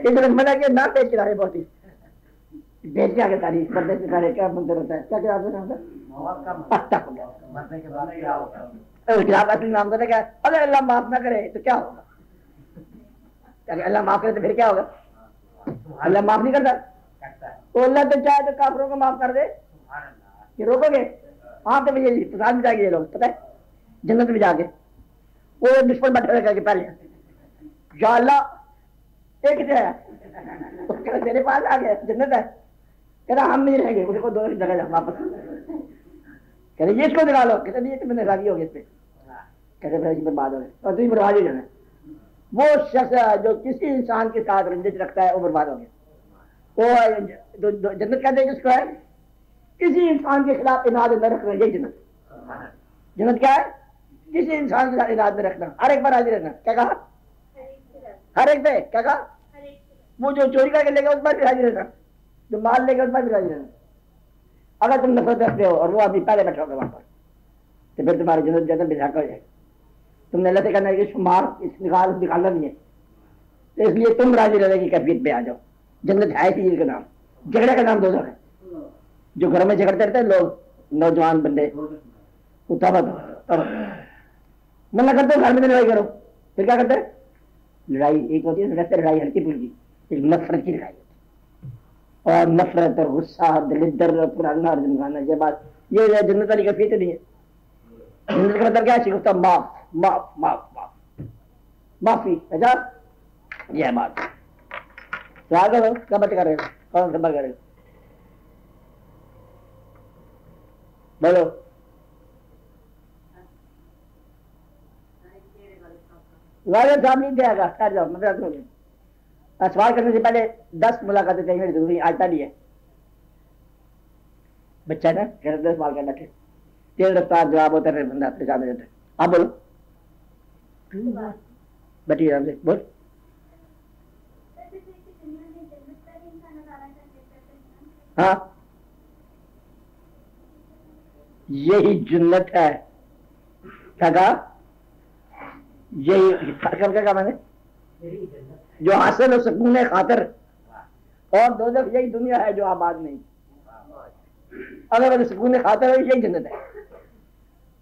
ادھر منع کہ نہ بیچ رہا ہے. بہت ہی بیچ کے آگے تاریخ پردے سے سارے کیا منظر ہوتا ہے. کیا کتاب کا نام کتاب اصلی نام کا کیا؟ اگر اللہ معاف نہ کرے تو کیا ہوگا؟ اگر اللہ معاف کرے تو پھر کیا ہوگا؟ اللہ معاف نہیں کرتا تو اللہ تو چاہے تو کافروں کو معاف کر دے. یہ روکو گے آپ تو مجھے پسند میں جائے گے. یہ لوگ پتہ ہے جنت میں جا کے وہ دشمن بیٹھے رکھا کہ پہلے یا اللہ ایک ہے میرے پاس آ گیا جنت ہے، کہتا ہم نہیں رہیں گے. اس کو دو جگہ جا واپس کہتے یہ اس کو دکھا لو. کہتے نہیں میں نے راضی ہو گیا اس پہ. کہتے پھر برباد ہو گئے اور تم برباد ہو جانا. وہ شخص جو کسی انسان کے ساتھ رنجش رکھتا ہے وہ برباد ہو گیا. وہ جنت کہتے ہیں کس کو ہے؟ کسی انسان کے خلاف اناد نہ رکھنا. یہ جنت کیا ہے؟ کسی انسان کے ساتھ اناد نہ رکھنا، ہر ایک پر راضی رہنا. کیا کہا؟ ہر ایک پہ کیا کہا؟ ہر ایک سے وہ جو چوری کر کے لے گا اس پر بھی راضی رہنا، جو مال لے گا اس پر بھی راضی رہنا. اگر تم نفرت رکھتے ہو اور وہ ابھی پہلے بیٹھا ہوگا وہاں پر تو پھر تمہاری جنت بے دھاکہ ہو جائے گا. تم نے اللہ سے کہنا ہے کہ شمار اس نکالنا نہیں ہے، تو اس لیے تم راضی رہنے کی کیفیت پہ آ جاؤ. جنت ہے اسی چیز کا نام، جھگڑے کا نام دوزخ ہے. جو گھروں میں جھگڑتے رہتے ہیں لوگ، نوجوان بندے، منع کرتے ہو گھر میں لڑائی کرو، پھر کیا کرتے ہیں؟ لڑائی ایک ہوتی ہے لڑائی ہلکی پھلکی، ایک نفرت کی لڑائی ہوتی ہے. اور نفرت اور غصہ، دلدر اور پرانا اور جمگانا، یہ بات یہ جنت والی کیفیت نہیں ہے. جنت کا مطلب کیا ہے؟ شکفتہ معاف معاف معاف معاف معافی. اچھا یہ ہے بات. کیا کرو کیا بات کر رہے ہو؟ کون سا بات کر رہے ہو؟ بولو. والد صاحب نہیں دیا گا، کر جاؤ مدرسہ ہو گیا. سوال کرنے سے پہلے 10 ملاقاتیں چاہیے ضروری، آج پہلی ہے. بچہ نا گھر 10 سوال کرنا تھے، 3 رفتار جواب ہوتا ہے، بندہ پریشان ہو جاتا ہے. آپ بولو بیٹھی آرام سے بول. ہاں یہی جنت ہے. کیا کہا؟ یہی کیا کہا میں نے؟ جو حاصل ہو سکون خاطر. اور دوزخ یہی دنیا ہے جو آباد نہیں. اگر سکون خاطر ہے یہی جنت ہے،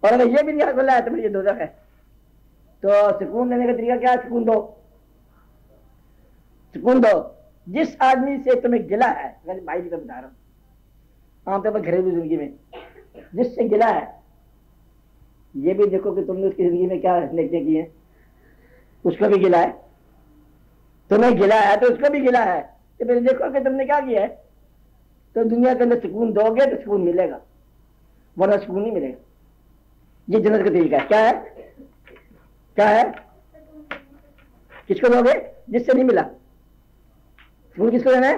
اور اگر یہ بھی نہیں حاصل ہے تو پھر یہ دوزخ ہے. تو سکون دینے کا طریقہ کیا ہے؟ سکون دو، سکون دو. جس آدمی سے تمہیں گلا ہے، میں بھائی جی کا بتا رہا ہوں، عام طور پر گھریلو زندگی میں جس سے گلا ہے، یہ بھی دیکھو کہ تم نے اس کی زندگی میں کیا نیکیاں کی ہیں. اس کو بھی گلا ہے، تمہیں گلا ہے تو اس کو بھی گلا ہے، تو پھر دیکھو کہ تم نے کیا کیا ہے. تو دنیا کے اندر سکون دو گے تو سکون ملے گا، ورنہ سکون نہیں ملے گا. یہ جنت کا طریقہ ہے. کیا ہے؟ کیا ہے؟ کس کو دو گے؟ جس سے نہیں ملا. سکون کس کو دینا ہے؟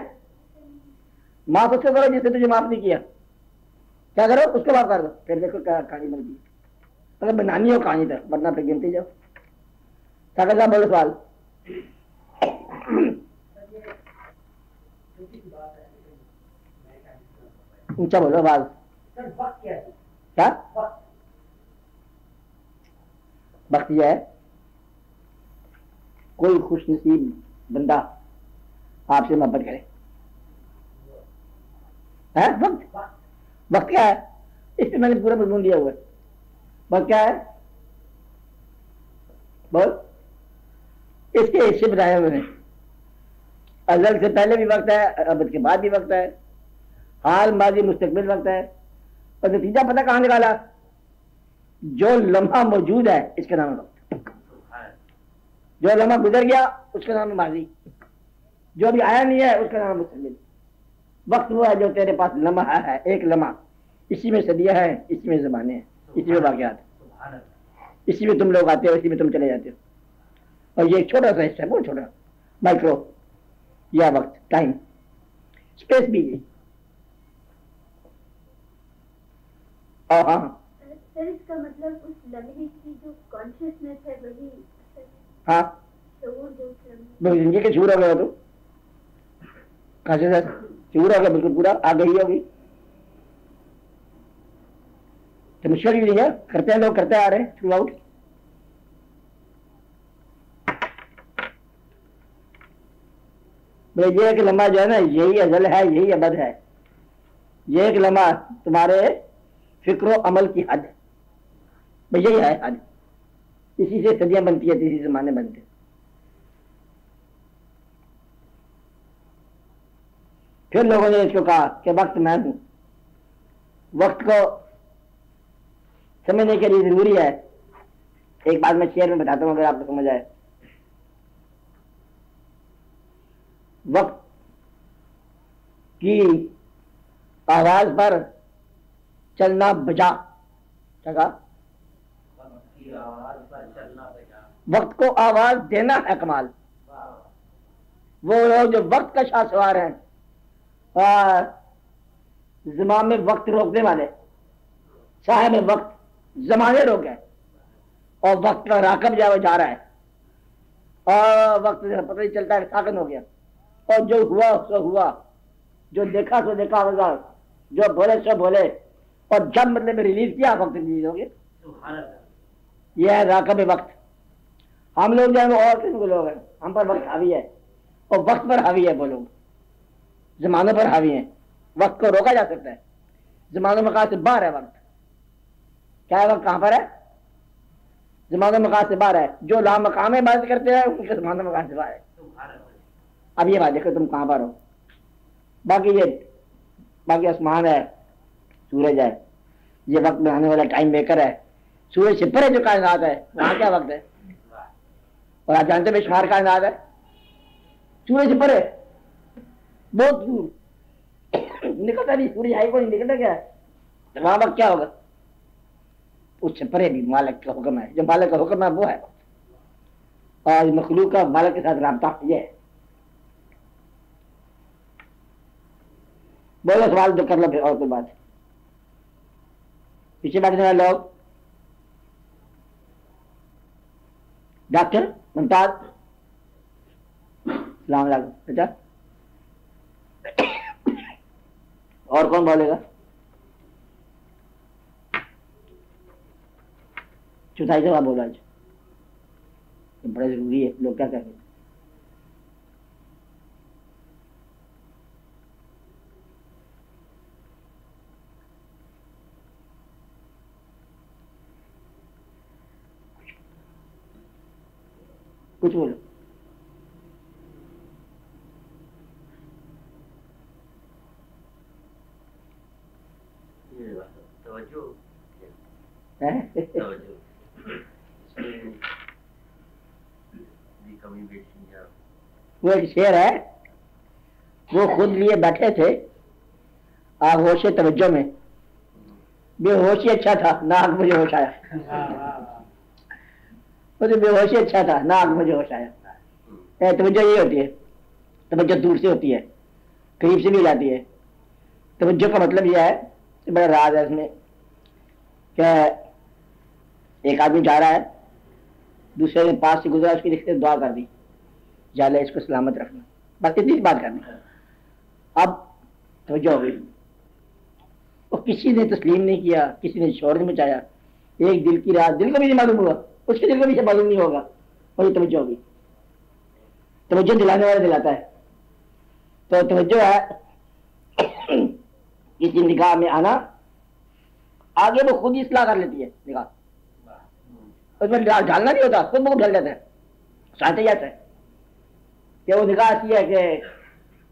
معاف اس کو کرو جس سے تجھے معاف نہیں کیا. کیا کرو؟ اس کو معاف کر دو. پھر دیکھو کیا کہانی بنتی ہے. اگر بنانی ہو کہانی تک، ورنہ پھر گنتی جاؤ. کیا بولو سوال. اونچا بولو آواز. کیا وقت یہ ہے؟ کوئی خوش نصیب بندہ آپ سے محبت کرے. وقت وقت کیا ہے؟ اس پہ میں نے پورا مضمون دیا ہوا ہے. وقت کیا ہے؟ بول. اس کے حصے بتائے ہوئے ہیں. ازل سے پہلے بھی وقت ہے، ابد کے بعد بھی وقت ہے، حال ماضی مستقبل وقت ہے. اور نتیجہ پتہ کہاں نکالا؟ جو لمحہ موجود ہے اس کا نام ہے وقت. جو لمحہ گزر گیا اس کا نام ہے ماضی، جو ابھی آیا نہیں ہے اس کا نام ہے مستقبل. وقت وہ ہے جو تیرے پاس لمحہ ہے، ایک لمحہ. اسی میں صدیاں ہیں، اسی میں زمانے ہیں، اسی میں واقعات ہیں، اسی میں تم لوگ آتے ہو، اسی میں تم چلے جاتے ہو. اور یہ ایک چھوٹا سا حصہ ہے، بہت چھوٹا، مائکرو یا وقت، ٹائم، اسپیس بھی. ہاں سر اس کا مطلب اس لمحے کی جو کانشیسنیس ہے وہی ہاں شعور جو اس لمحے زندگی کے شعور ہو گیا. تو کہاں سے شعور ہو گیا؟ بالکل پورا آ گئی ہوگی. تو مشکل ہی نہیں ہے، کرتے ہیں لوگ، کرتے آ رہے ہیں تھرو آؤٹ. یہ ایک لمحہ جو ہے نا، یہی ازل ہے، یہی ابد ہے. یہ ایک لمحہ تمہارے فکر و عمل کی حد ہے، یہی ہے حد. اسی سے صدیاں بنتی ہیں، اسی زمانے بنتے ہیں. پھر لوگوں نے اس کو کہا کہ وقت میں ہوں. وقت کو سمجھنے کے لیے ضروری ہے. ایک بات میں شعر میں بتاتا ہوں اگر آپ کو سمجھ آئے. وقت کی آواز پر چلنا بجا. کیا کہا؟ وقت کو آواز دینا ہے کمال. وہ لوگ جو وقت کا شاہ سوار ہیں، زمام میں وقت روکنے والے، صاحب وقت زمانے روک ہے، اور وقت کا راکب جا رہا ہے، اور وقت پتہ نہیں چلتا ہے ساکن ہو گیا، اور جو ہوا سو ہوا، جو دیکھا سو دیکھا ہوگا، جو بولے سو بولے، اور جب مطلب ریلیز کیا وقت ریلیز ہو گیا۔ یہ ہے راکب وقت۔ ہم لوگ جو ہے وہ اور قسم کے لوگ ہیں، ہم پر وقت حاوی ہے اور وقت پر حاوی ہے، وہ لوگ زمانوں پر حاوی ہیں۔ وقت کو روکا جا سکتا ہے، زمانوں مقاصد سے باہر ہے وقت۔ کیا ہے وقت کہاں پر ہے؟ زمانوں مقاصد سے باہر ہے۔ جو لامقام عبادت کرتے ہیں ان کے زمانوں مقاصد سے باہر ہے۔ اب یہ بات دیکھو تم کہاں پر ہو۔ باقی آسمان ہے، سورج ہے، یہ وقت میں آنے والا ٹائم میکر ہے۔ سورج سے پرے جو کائنات ہے وہاں کیا وقت ہے؟ اور آپ جانتے بے شمار کائنات ہے، سورج سے پرے بہت دور نکلتا نہیں، سورج ہائی کو نہیں نکلتا، کیا ہے وہاں وقت کیا ہوگا؟ اس سے پرے بھی مالک کا حکم ہے، جو مالک کا حکم ہے وہ ہے وقت۔ اور مخلوق کا مالک کے ساتھ رابطہ یہ ہے۔ بولو سوال جو کر لو پھر اور کوئی بات۔ پیچھے بیٹھنے والے لوگ، ڈاکٹر ممتاز، السلام علیکم بیٹا، اور کون بولے گا؟ چوتھائی جواب بولا آج، بڑا ضروری ہے، لوگ کیا کہیں گے؟ کچھ بولو۔ وہ ایک شعر ہے، وہ خود لیے بیٹھے تھے آغوش توجہ میں، بے ہوشی اچھا تھا نہ آگ مجھے ہوش آیا۔ بے ہوشی اچھا تھا نہ آگ مجھے ہوش آیا۔ توجہ یہ ہوتی ہے، توجہ دور سے ہوتی ہے، قریب سے بھی جاتی ہے۔ توجہ کا مطلب یہ ہے، بڑا راز ہے اس میں، کہ ایک آدمی جا رہا ہے، دوسرے کے پاس سے گزرا، اس کی رشتے دعا کر دی، یا اللہ اس کو سلامت رکھنا، بس اتنی بات کرنی۔ اب توجہ ہو گئی، اور کسی نے تسلیم نہیں کیا، کسی نے شور نہیں مچایا، ایک دل کی رات، دل کو بھی نہیں معلوم ہوا، اس کے دل کو بھی معلوم نہیں ہوگا، اور یہ توجہ ہوگی۔ توجہ دلانے والا دلاتا ہے۔ تو توجہ ہے کسی نگاہ میں آنا، آگے وہ خود ہی اصلاح کر لیتی ہے نگاہ، اس میں ڈالنا نہیں ہوتا، خود بخود ڈل جاتا ہے، ساتھ ہی جاتا ہے کہ وہ نگاہ ایسی ہے کہ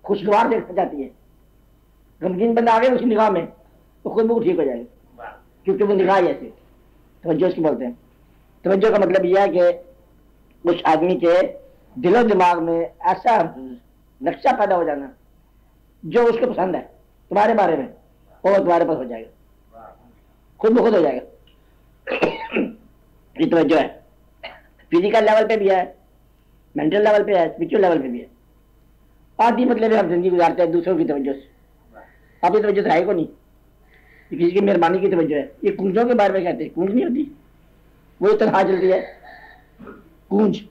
خوشگوار دیکھ جاتی ہے۔ غمگین بندہ آگے اس کی نگاہ میں تو خود بخود ٹھیک ہو جائے گا، کیونکہ وہ نگاہ ہی ایسی۔ توجہ اس کی بولتے ہیں۔ توجہ کا مطلب یہ ہے کہ اس آدمی کے دل و دماغ میں ایسا نقشہ پیدا ہو جانا جو اس کو پسند ہے تمہارے بارے میں، وہ تمہارے پاس ہو جائے گا، خود بخود ہو جائے گا۔ یہ توجہ ہے، فزیکل لیول پہ بھی ہے، مینٹل لیول پہ ہے، اسپرچل لیول پہ بھی ہے۔ آدھی مطلب ہم زندگی گزارتے ہیں دوسروں کی توجہ سے، آپ کی توجہ تو ہے کو نہیں، یہ کسی کی مہربانی کی توجہ ہے۔ یہ کونجوں کے بارے میں کہتے ہیں، کونج نہیں ہوتی، وہی تنہا چلتی ہے کونج،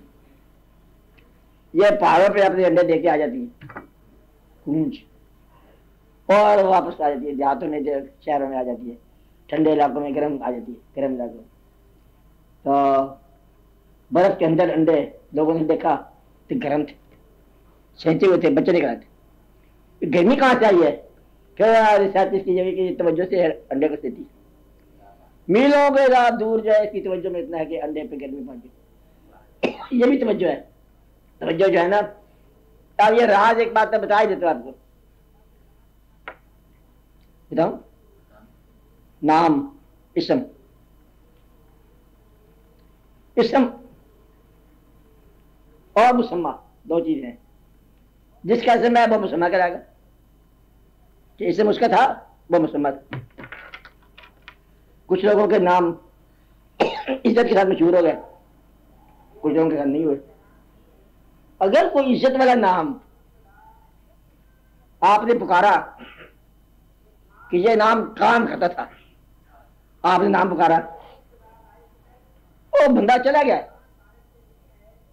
یہ پہاڑوں پہ اپنے انڈے دے کے آ جاتی ہے کونج، اور واپس آ جاتی ہے دیہاتوں میں، شہروں میں آ جاتی ہے، ٹھنڈے علاقوں میں گرم آ جاتی ہے، گرم علاقوں میں۔ تو برف کے اندر انڈے لوگوں نے دیکھا تو گرم تھے، سینچے ہوئے تھے، بچے نکل آتے۔ گرمی کہاں سے آئی ہے؟ کیا ریسرچ کی جائے کہ توجہ سے انڈے کو سیتی، میلوں کے رات دور جائے، اس کی توجہ میں اتنا ہے کہ انڈے پہ گرمی پہنچ گئی۔ یہ بھی توجہ ہے۔ توجہ جو ہے نا، اب یہ راز ایک بات بتا ہی دیتا ہوں آپ کو، بتاؤں؟ نام، اسم اور مسمہ دو چیزیں ہیں۔ جس کا اسم ہے وہ مسمہ کرائے گا، کہ اسم اس کا تھا وہ مسمہ تھا۔ کچھ لوگوں کے نام عزت کے ساتھ مشہور ہو گئے، کچھ لوگوں کے ساتھ نہیں ہوئے۔ اگر کوئی عزت والا نام آپ نے پکارا کہ یہ نام کام کرتا تھا، آپ نے نام پکارا، وہ بندہ چلا گیا،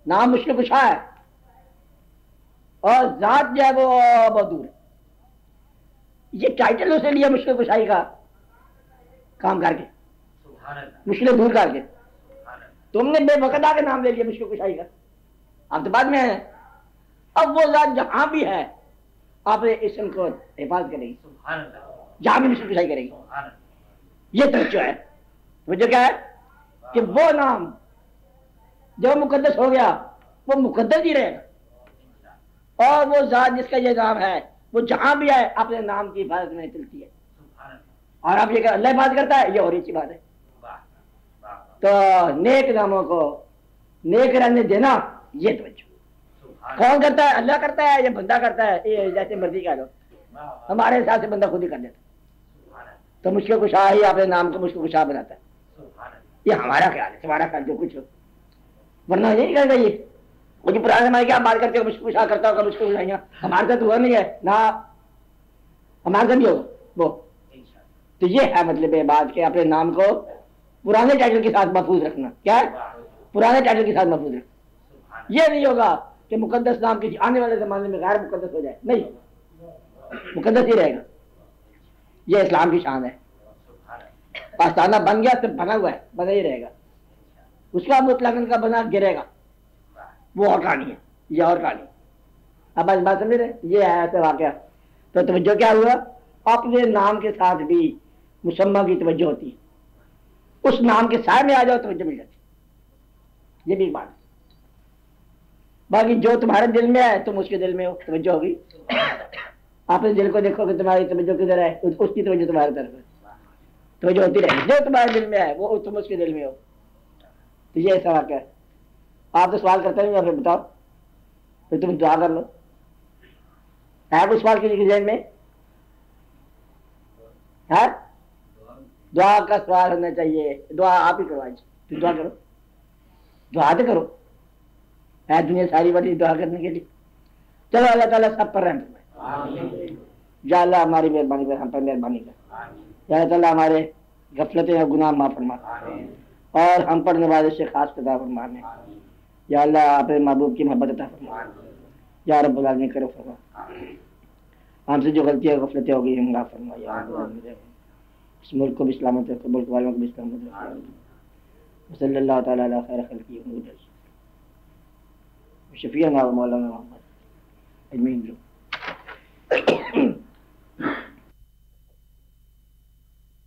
نام مشکل کشا ہے اور ذات جو ہے وہ بہت دور ہے. یہ ٹائٹل اسے لیا مشکل کشائی کا کام کر کے, مشکلیں دور کر کے. تم نے بے وقت آ کے نام لے لیا مشکل کشائی کا, آپ تو بعد میں ہیں. اب وہ ذات جہاں بھی ہے آپ نے اسم کو حفاظت کرے گی, جہاں بھی مشکل کشائی کرے گی. یہ توجہ ہے. توجہ کیا ہے کہ وہ نام جب مقدس ہو گیا وہ مقدس ہی رہے گا, اور وہ ذات جس کا یہ نام ہے وہ جہاں بھی آئے اپنے نام کی حفاظت میں چلتی ہے. اور آپ یہ کہ اللہ حفاظت کرتا ہے, یہ اور اچھی بات ہے. تو نیک ناموں کو نیک رہنے دینا یہ توجہ. کون کرتا ہے؟ اللہ کرتا ہے یا بندہ کرتا ہے؟ یہ جیسے مرضی کہہ لو, ہمارے حساب سے بندہ خود ہی کر دیتا. تو مشکل کشا ہی اپنے نام کو مشکل کشا بناتا ہے. یہ ہمارا خیال ہے, تمہارا خیال جو کچھ ہو, ورنہ یہ نہیں کرتا. یہ مجھے پرانے زمانے کی آپ بات کرتے ہو مشکل کشا کرتا ہوگا, مشکل کشائیاں ہمارے ساتھ ہوا نہیں ہے نہ ہمارے ساتھ بھی ہوگا وہ. تو یہ ہے مطلب بات کہ اپنے نام کو پرانے ٹائٹل کے ساتھ محفوظ رکھنا. کیا ہے؟ پرانے ٹائٹل کے ساتھ محفوظ رکھنا. یہ نہیں ہوگا کہ مقدس نام کسی آنے والے زمانے میں غیر مقدس ہو جائے, نہیں, مقدس ہی رہے گا. یہ اسلام کی شان ہے. آستانہ بن گیا تو بنا ہوا ہے, بنا ہی رہے گا. اس کا مطلق کا بنا گرے گا, وہ اور کہانی ہے, یہ اور کہانی. اب آج بات سمجھ رہے, یہ ہے ایسا واقعہ. تو توجہ کیا ہوا؟ اپنے نام کے ساتھ بھی مسمہ کی توجہ ہوتی ہے. اس نام کے سائے میں آ جاؤ توجہ مل جاتی. یہ بھی بات ہے. باقی جو تمہارے دل میں ہے تم اس کے دل میں ہو, توجہ ہوگی. اپنے دل کو دیکھو کہ تمہاری توجہ کدھر ہے, اس کی توجہ تمہاری طرف ہے, توجہ ہوتی رہے. جو تمہارے دل میں ہے وہ تم اس کے دل میں ہو. تو یہ ایسا واقعہ ہے. آپ تو سوال کرتے ہیں, پھر بتاؤ, پھر تم دعا کر لو. ہے کوئی سوال کسی کے ذہن میں؟ ہے دعا کا سوال ہونا چاہیے. دعا آپ ہی کرو, آج تم دعا کرو, دعا تو کرو. ہے دنیا ساری بڑی دعا کرنے کے لیے. چلو اللہ تعالیٰ سب پر رحم فرمائے. یا اللہ ہماری مہربانی کر, ہم پر مہربانی کر. یا اللہ تعالیٰ ہمارے غفلتیں اور گناہ معاف فرما, اور ہم پر نوازش سے خاص عطا فرمانے. یا اللہ اپنے محبوب کی محبت عطا فرما. یا رب العالمین کرو فرما. ہم سے جو غلطیاں غفلتیں ہو گئی ہم معاف فرما. یا اس ملک کو بھی سلامت رکھو, ملک والوں کو بھی سلامت رکھو. صلی اللہ تعالیٰ علیہ خیر خلقہ شفیعنا و مولانا محمد اجمعین.